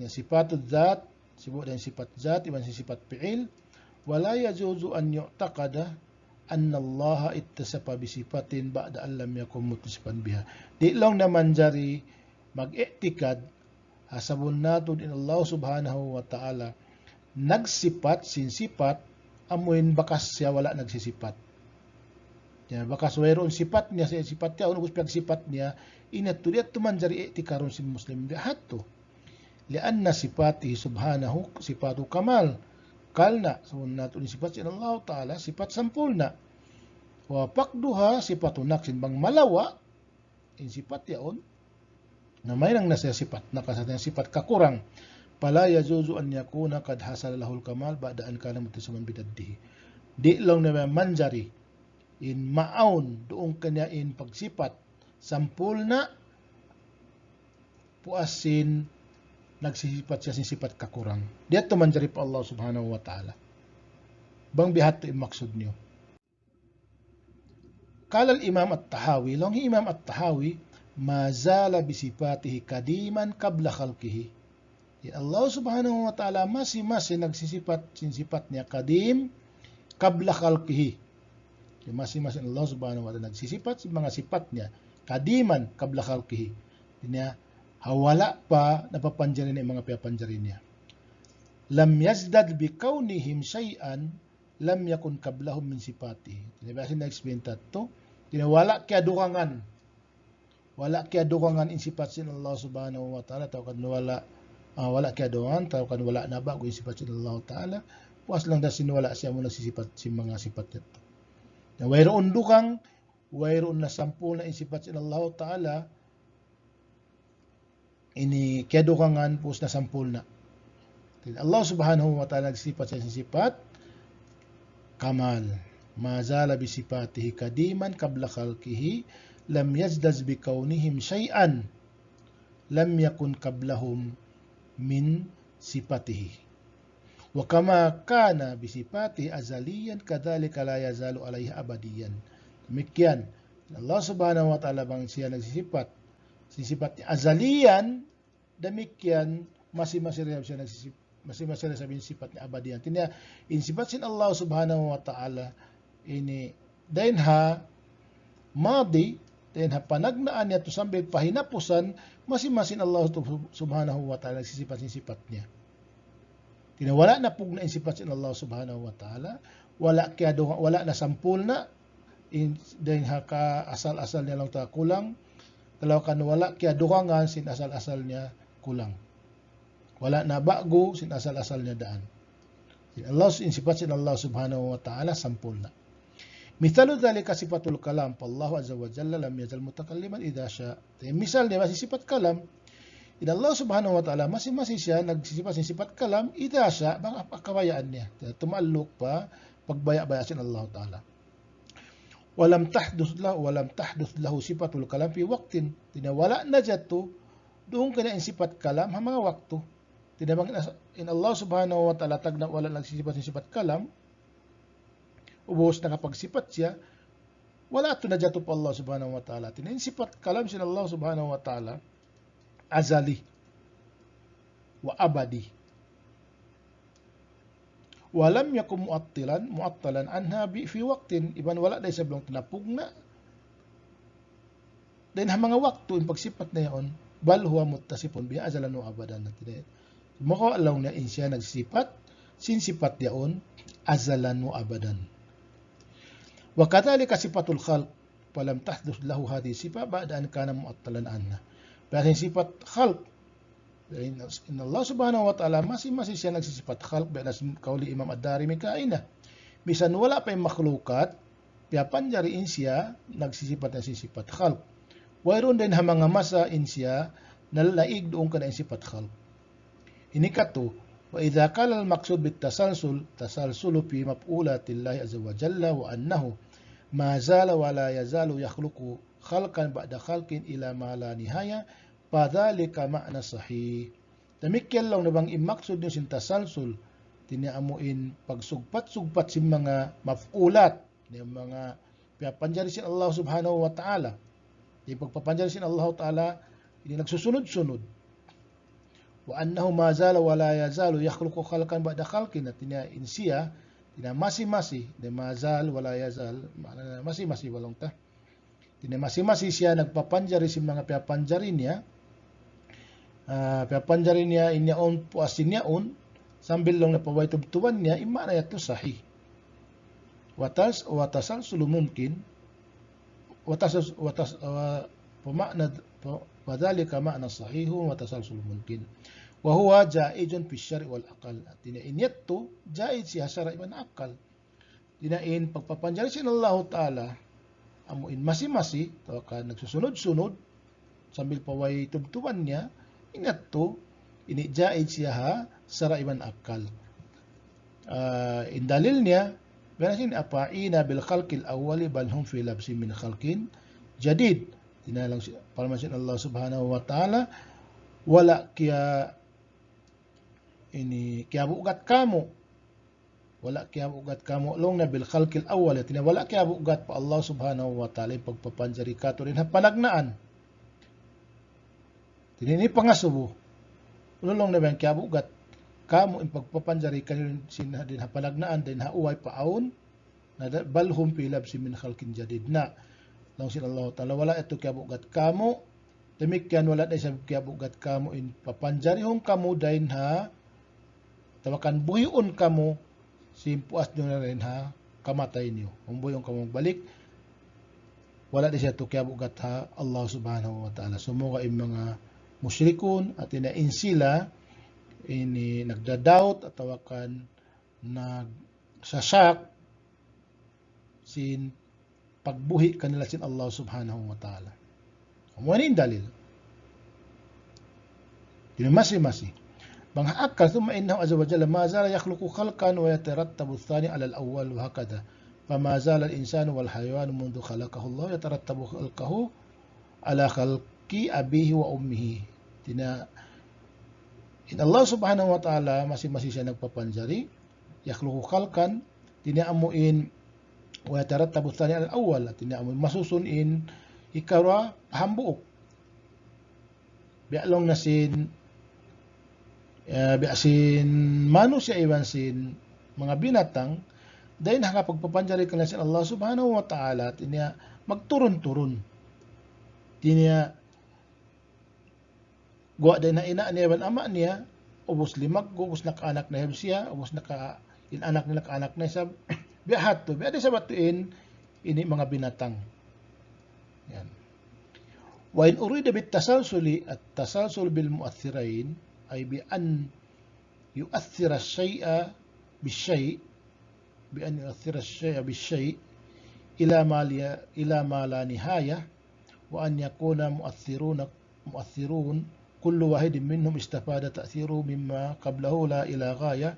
sifatul zat, sibuk dan sifat zat, iban sifat fi'il, wala yajuzu an yu'taqada anna Allah ittasafa bisifatin ba'da an lam yakun muttasipan biha. Di lang naman jari mag-i'tikad hasabun nato din Allah subhanahu wa ta'ala nagsipat sinsifat amuin bakas siya wala nagsisipat. Ya, bakas wayron sifat niya sa sifat niya unus pag sifat niya inatu dia tuman jari i'tikaron si muslim bihatto. Lianna sifatihi subhanahu sifatu kamal. Kalna sabun nato ni sifat si Allah ta'ala sifat sampulna. Wa paqduha sifatu naqsin bang malawa in sifat yaon na may nang nasa sifat nakasatang sifat kakurang pala yajuzu an yakuna qad hasala lahul kamal ba'da an kana muttasiman bidaddihi. Di lang na manjari in maun doong kanya in pagsifat sampulna puasin nagsisipat siya sin sifat kakurang. Diat to manjari pa Allah subhanahu wa ta'ala. Bang bihat to maksud niyo. Kala al-Imam at-Tahawi, long Imam at-Tahawi ma zala bisifatihi kadiman qabla khalqihi. Allah subhanahu wa ta'ala masih-masih nagsisipat sin sifat niya kadim qabla khalqihi. Masih-masih Allah subhanahu wa ta'ala nagsisipat sin mga sifat niya kadiman qabla khalqihi. Niya hawala pa napapanjarin ng mga piyapanjarin niya. Lam yazdad bi kaunihim shay'an lam yakun qablahum min sifatihi. Tinabasin na explain to. Tinawala kaya dukangan. Wala kaya dukangan in sifat sin Allah subhanahu wa ta'ala. Tawag wala wala kaya dukangan. Tawag wala na ba kung sifat sin Allah ta'ala. Puas lang na sinwala siya mo nagsisipat sin mga sifat nito. Na wayroon dukang, wayroon na sampul na in sifat sin Allah ta'ala. Ini kaya dukangan puas na sampul na. Allah subhanahu wa ta'ala nagsisipat sa sifat kamal. Mazala bisifatihi kadiman qabla khalqihi lam yazdaz bikaunihim syai'an lam yakun qablahum min sifatihi. Wa kama kana bisifatihi azaliyan kadzalika la yazalu alaihi abadiyan. Demikian Allah subhanahu wa ta'ala bang siya nagsisifat sifat azaliyan, demikian masih-masih siya nagsisifat masih-masih sabihin sifat ni abadiyan. Tinya in sifat sin Allah subhanahu wa ta'ala ini dainha madi dainha panagnaan niya to sambil pahinapusan masing-masing Allah subhanahu wa ta'ala sifat niya. Tinawala na pugna in sifat sin Allah subhanahu wa ta'ala wala na sampul na dainha ka asal-asal niya lang ta kulang kalau kan wala kaya dukangan sin asal-asal niya kulang. Wala na bago sin asal-asal niya daan. In sifat sin Allah subhanahu wa ta'ala sampul na. Mithalu dhalika sifatul kalam. Allah azza wa jalla lam yazal mutakalliman idha sya. Misal niya masih sifat kalam. Allah subhanahu wa ta'ala masing-masing siya nagsisifat sin sifat kalam idha sya. Bang kabayaan niya. Tumaluk pa pagbaya-baya sin Allah ta'ala. Walam tahduth lahu sifatul kalam fi waqtin. Tinawala na jatu doon kanya in sifat kalam ha mga waktu. Tinabang in Allah subhanahu wa ta'ala tag na wala nagsisipat sin sifat kalam ubos na kapag sipat siya wala ito na jatu pa Allah subhanahu wa ta'ala. Tinayin sifat kalam sin Allah subhanahu wa ta'ala azali wa abadi. Walam yakum mu'attalan anha fi waqtin iban wala day sablong tinapugna. Dan ha mga waktu in pagsipat na yon bal huwa muttasifun bi azalan wa abadan. Mako alaw na in siya nagsisipat sin sifat yaon azalan wa abadan. Wa kadhalika sifatul khalq falam tahduth lahu hadhihi sifa ba'da an kana mu'attalan anha. Pero sifat khalq in Allah subhanahu wa ta'ala masing-masing siya nagsisifat khalq bianas kauli Imam Ad-Darimi kaina. Bisan wala pa yung makhlukat, piyapan jariin siya nagsisifat na sifat khalq. Wayroon din ha mga masa in siya nalaig doon ka na sifat khalq. Ini kato, wa idha kala al-maqsud bit-tasalsul fi maf'ulatillahi azza wa jalla wa annahu ma zala wa la yazalu yakhluqu khalqan ba'da khalqin ila ma la nihaya, padhalika ma'na sahih. Demikian lang nabang imaksud niyo sin tasalsul, tiniamuin pagsugpat-sugpat sin mga maf'ulat, yung mga piyapanjari sin Allah subhanahu wa ta'ala. Yung pagpapanjari sin Allah ta'ala, hindi nagsusunod-sunod. Wa annahu ma zala wa la yazalu yakhluqu khalqan ba'da khalqin, at tinain siya, tinamasi-masi, de mazal wa la yazal, masi-masi walong ta. Tinamasi-masi siya nagpapanjari sin mga piyapanjari niya, piyapanjari niya inyaon puasin niyaon, sambil lang napaway tubtuban niya, imana yato sahih. Watasalsul mumkin, wadhalika ma'na sahihu watasalsul mumkin. Wa huwa jaizun fi syari' wal aqal. Tinain yato, jaiz siya syara' iban akal. Tinain pagpapanjari sin Allah Ta'ala, amuin masi-masi, tawakan nagsusunod-sunod, sambil paway tubtuban niya, inyato, ini jaiz siya syara' iban akal. Indalil niya, banasin apa'ina bil khalqil awwali bal hum fi labsin min khalqin jadid. Tinalang palmasin Allah subhanahu wa ta'ala, wala kya bugat kamu, wala kya bugat kamu long na bil khalqil awwal, wala kya bugat pa Allah subhanahu wa ta'ala pagpapanjari kato rin panagnaan. Tinini pangasubo, ulong na ba kya bugat kamu pagpapanjari kanin sin din panagnaan din hauway paawon na balhum fi labsin min khalqin jadid na lang sin Allah ta'ala, wala ito kya bugat kamu, demikian wala na isang kya bugat kamu in papanjari hong kamu dahin ha, tawakan buhiun kamu, simpuas nyo na rin ha, kamatay niyo. Kung buhiun kamu balik, wala na siya ito kya bugat ha, Allah subhanahu wa ta'ala. Sumuka yung mga musyrikun at inain sila, ini nagda-doubt at tawakan nagsasak sin pagbuhi kanila sin Allah subhanahu wa ta'ala. Kumuha dalil. Dinamasi-masi. Bangha akal thumma innahu azza wa jalla ma zala yakhluqu khalqan wa yatarattabu ath-thani 'ala al-awwal wa hakadha. Fama zala al-insanu wal hayawanu mundu khalaqahu Allah yatarattabu khalqahu 'ala khalqi abihi wa ummihi. Allah subhanahu wa ta'ala masing-masing siya nagpapanjari, yakhluqu khalqan, tinaamuin wa yatarattabu ath-thani 'ala al-awwal, tinaamuin masusunin ikaw hambuok. Bialong na sin biasin manusia iwan sin mga binatang, dahil nakapagpapanjari ka na sin Allah subhanahu wa ta'ala, tinya magturun-turun. Tinya guwa din na ina niya, ama niya, ubos limag, ubos nakaanak na siya, ubos inaanak nila kaanak na siya, biyahat to, biyahat sa batuin, ini mga binatang. Yan. Wa in urida bit tasalsuli at tasalsul bil mu'athirain ay bi an yu'athira syai'a bisyai' bi an yu'athira syai'a bisyai' ila ma la nihaya wa an yakuna mu'athirun kullu wahidin minhum istafada ta'thiru mimma qablahu la ila ghaya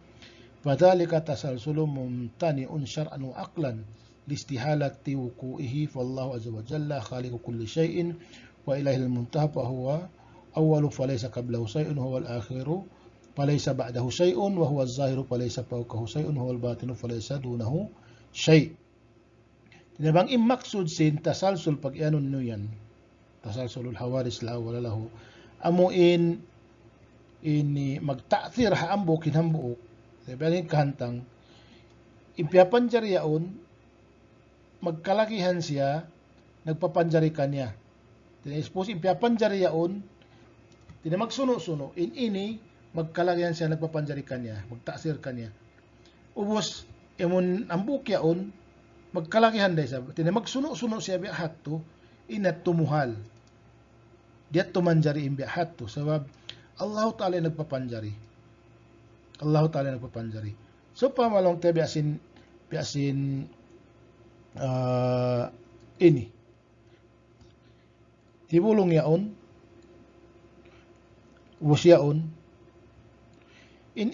fadhalika tasalsulun mumtani'un syar'an wa aqlan listihalati wuqu'ihi fallahu azza wa jalla khaliqu kulli syai'in wa ilahil muntaha fa huwa awwalu falaysa qablahu shay'un huwa al-akhiru falaysa ba'dahu shay'un wa huwa az-zahiru falaysa fawqahu shay'un huwa al-batinu falaysa dunahu shay'. Tinabang imaksud sin tasalsul pag ianon no yan, tasalsulul hawaris la wala lahu, amuin ini magta'thir haambo kinhambuok, sabihin kahantang ipiapanjari yaon, magkalakihan siya, nagpapanjari kanya. Tinaispos ipiapanjari yaon, tina magsuno-suno, ini, magkalakihan siya, nagpapanjari kanya, magtasir kanya. Ubos, emon ambuk yaon, magkalakihan day siya, tina magsuno-suno siya biyahat to, inat tumuhal. Diat tumanjari imbiyahat to, sabab Allah Ta'ala nagpapanjari. Allah Ta'ala nagpapanjari. So, pamalong tayo biyasin, ini. Tibulong yaon, wasyaon in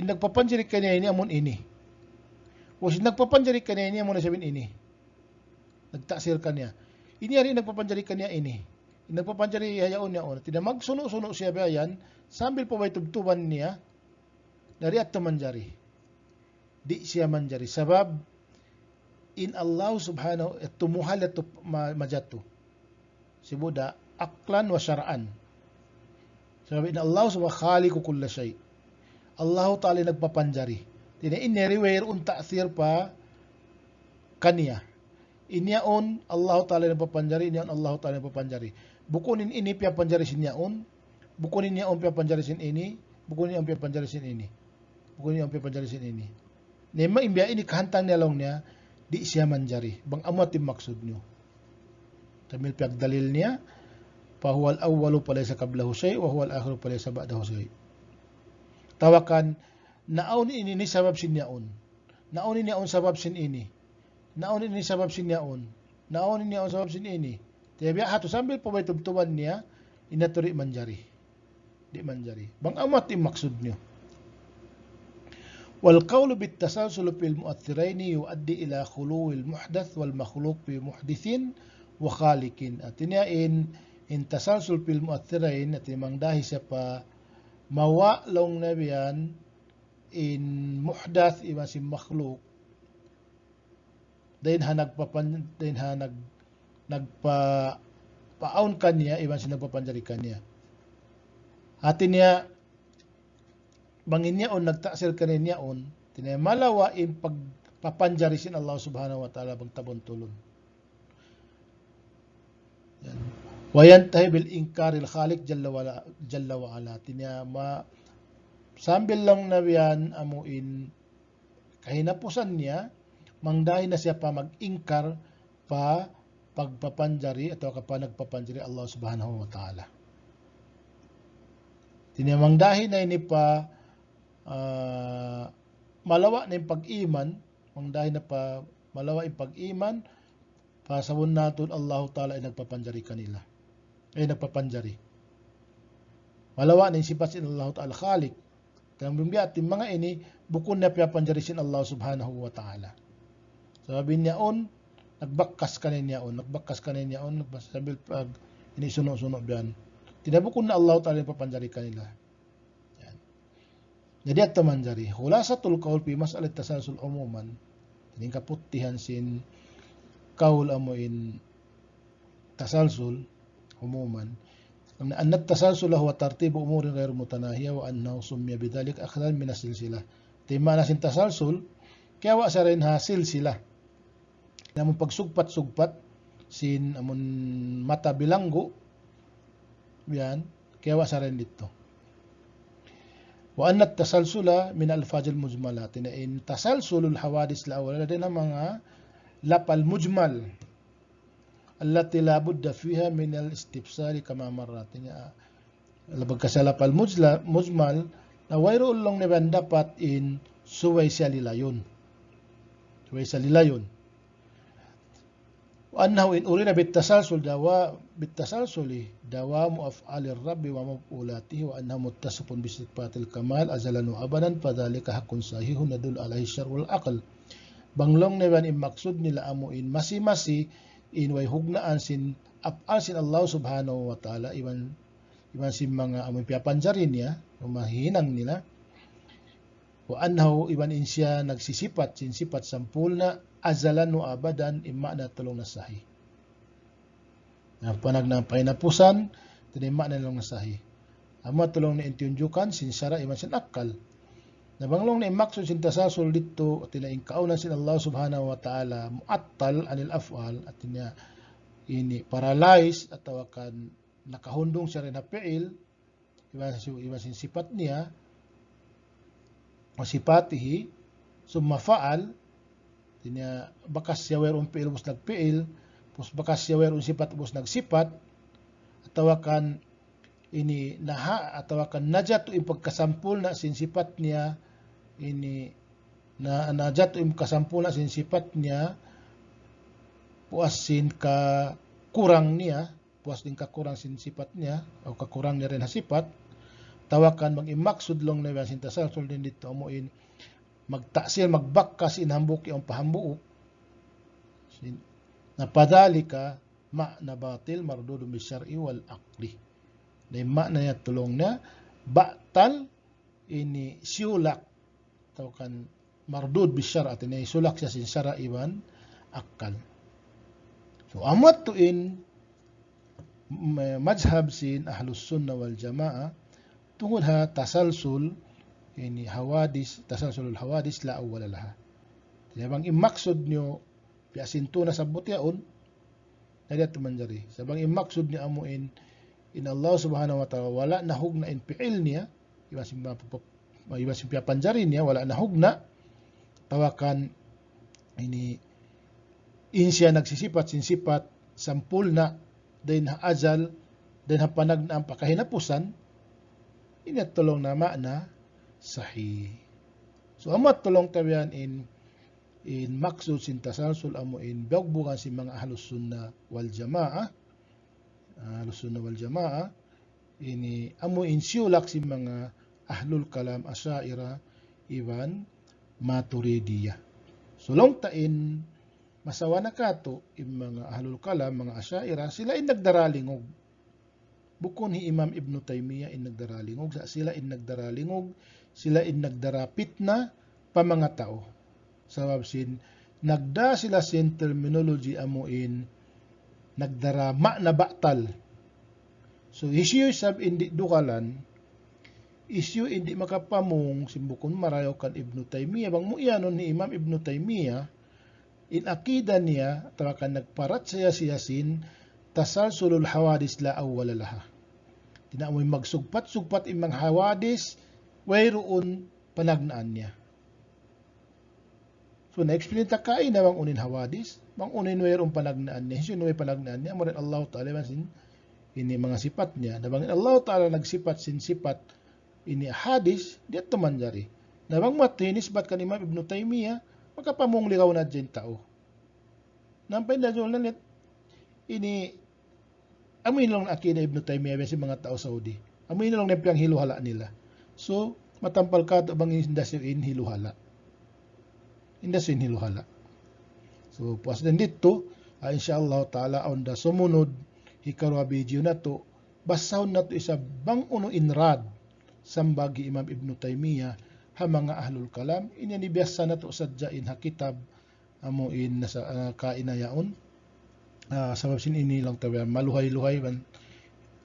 nagpapanjari kanya ini amon ini was nagpapanjari kanya ini amon sabihin ini nagtaksir kaniya. Ini rin nagpapanjari kaniya ini. Nagpapanjari hayaon niya on. Tina magsuno-suno siya bayan, sambil po may tubtuban niya, dari at manjari. Di siya manjari. Sabab, in Allah subhanahu at tumuhal at majatu. Si Buddha, aklan wa syara'an. Sabab, in Allah subhanahu khaliqu kulla shay. Allah ta'ala nagpapanjari. Tina ineriware un ta'thir pa kaniya. Inyaon Allah Ta'ala nagpapanjari, inyaon Allah Ta'ala nagpapanjari. Bukunin ini pia panjari sin yaon, bukunin yaon pia panjari sin ini, bukunin yaon pia panjari sin ini. Bukunin yaon pia panjari sin ini. Nema imbia ini kahantang nilong niya, di siya manjari. Bang amat yung maksud nyo. Tamil piag dalil niya, fahuwal awwalu palaysa qablahu shay, wa huwal akhiru palaysa ba'dahu shay. Tawakan, naon ini ni sabab sin yaon. Naon ini yaon sabab sin ini. Naon ini sabab sin yaon. Naon ini yaon sabab sin ini. Tiya biya hatu sambil po may tubtuban niya, inaturi manjari. Di manjari. Bang amat yung maksud nyo. والقول بالتسلسل في المؤثرين يؤدي إلى خلو المحدث والمخلوق بمحدث وخالق. Artinya in tasalsul fil mu'athirain, at mangdahi siya pa mawa long nabiyan in muhdath iba si makhluk. Dahin ha nagpapaon kanya, iban si nagpapanjari kanya. Atin niya, bangin niya on, nagtaksir ka niya on, tinay malawa in pagpapanjari sin Allah subhanahu wa ta'ala bang tabon tulon. Yan. Wayantahi bil inkaril khaliq jalla wa ala. Tinya sambil lang na yan amuin kahinapusan niya, mangdahin na siya pa mag-ingkar pa pagpapanjari atau kapag nagpapanjari Allah subhanahu wa ta'ala. Tinamangdahin na ini pa malawa na yung pag-iman, mangdahin na pa malawa yung pag-iman, pa sabon natin Allah ta'ala ay nagpapanjari kanila. Ay nagpapanjari. Malawa na yung sifat sin Allah ta'ala khalik. Kaya bimbiya at yung mga ini, bukun na piyapanjari sin Allah subhanahu wa ta'ala. Sabi niya on, nagbakkas ka niya on, sambil pag inisuno-suno biyan. Tinabukon na Allah ta'ala papanjari kanila. Yan. Jadi at tamanjari. Khulasatul qaul fi mas'alat tasalsul umuman. Tining kaputihan sin qaul amuin tasalsul umuman. Anna at-tasalsul huwa tartibu umurin ghairu mutanahiya wa annahu summiya bidzalik akhdan min as-silsilah. Timana sin tasalsul kaya wa sa rin ha silsilah. Namun pagsugpat-sugpat sin amon mata bilanggo yan kaya wa sa rin dito. Wa anna at-tasalsula min al-fajil mujmalat. In tasalsulul hawadis la-awwal din ang mga lapal mujmal allati la budda fiha min al-istifsari kama marrat. Labag ka sa lapal mujmal na wayroon lang naman dapat in suway siya lilayon. Suway siya lilayon. وأنه إن أريد بالتسلسل دوام أفعال الرب ومفعولاته وأنه متصف بصفات الكمال أزلا وأبدا فذلك حق صحيح يدل عليه الشرع والعقل. Banglong naman in maksud nila amo in masi in way hugnaan sin af'al sin Allah subhanahu wa ta'ala iban sin mga amoy piyapanjarin niya mahinang nila. Wa annahu iban in siya nagsisipat sin sipat sampulna azalan o abadan imma na tulong na sahi. Panag na painapusan, tinima na tulong na sahi. Ama tulong na intiunjukan, sinsara iman sin akal. Nabanglong na imaksud sin tasasul dito, at tinaingkaunan sin Allah subhanahu wa ta'ala, muattal anil af'al, at niya ini paralyze, at tawakan nakahundong siya rin na pi'il, iba sin sipat niya, o sipatihi, summa fa'al, tinya bakas siya werun piil bus nagpiil, pus bakas siya werun sipat bus nagsipat, atawakan ini naha, atawakan najat yung pagkasampul na sinsipat niya, ini na najat yung kasampul na sinsipat niya, puasin ka kurang niya, puas din ka kurang sinsipat niya, o kakurang niya rin hasipat, tawakan mag-imaksud long na yan, sintasalsul din dito, amuin, magtaksir, magbakkas inhambuk yung pahambuok. Na padalika ma'na batil mardudun bisyar'i wal aqli. Na ma'na niya tulong na batal ini siulak atau kan mardud bisyar' at ini sulak siya sin syara' iwan akal. So amat tuin mazhab sin ahlus sunnah wal jamaah tungod ha tasalsul ini hawadis, tasalsulul hawadis la awwala laha. Sabang imaksud nyo piasinto na sa butyaon na dito manjari. Sabang imaksud ni amuin in Allah subhanahu wa ta'ala wala nahug na in fi'il niya, iwasin piapanjari niya, wala nahug na tawakan ini insya nagsisipat sinsipat sampul na din ha azal din ha panag na ang pakahinapusan inat tulong na makna sahih. So amat tulong tabian in maksud sin tasalsul amo in bagbugan si mga ahlus sunnah wal jamaah, ini amo in siulak si mga ahlul kalam asy'ariyah iwan maturidiyah. Sulong tain masawa na kato yung mga ahlul kalam, mga asy'ariyah, sila in nagdaralingog. Bukon hi Imam Ibn Taymiyyah in nagdaralingog, sila in nagdaralingog, sila in nagdarapit na pa mga tao. Sabab sin nagda sila sin terminology amuin nagdara na batal. So issue sab indi dukalan, issue indi makapamong simbukon marayo kan Ibn Taymiyyah bang muiyanon ni Imam Ibn Taymiyyah in akida niya tawakan nagparat siya sin tasalsulul hawadis la awwala laha. Tinamoy magsugpat-sugpat imang hawadis wayroon panagnaan niya. So na-explain ta kain na bang unin hawadis, bang unin wayroon panagnaan niya. Hisun way panagnaan niya mo rin Allah Ta'ala sin ini mga sipat niya. Na bang Allah Ta'ala nagsipat sin sipat ini hadis dito manjari. Na bang matinis bat kan Imam Ibn Taymiyyah makapamong ligaw na dyan tao. Nampay na dyan lang ini amoy lang akida Ibn Taymiyyah sa mga tao Saudi. Amoy na lang nipiyang hiluhala nila. So, matampal ka ito bang indasyon hiluhala. Indasyon hiluhala. So, pas din dito, insyaAllah ta'ala on da sumunod hikarwa video na to, basahon na to isa bang uno inrad sambagi Imam Ibn Taymiyyah ha mga ahlul kalam. Inyanibiyasa na to sadyain ha kitab amuin nasa kainayaon. Sabab sin ini lang tabi maluhay-luhay man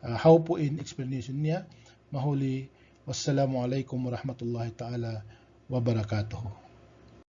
how po in explanation niya mahuli. Wassalamu alaikum warahmatullahi ta'ala wabarakatuh.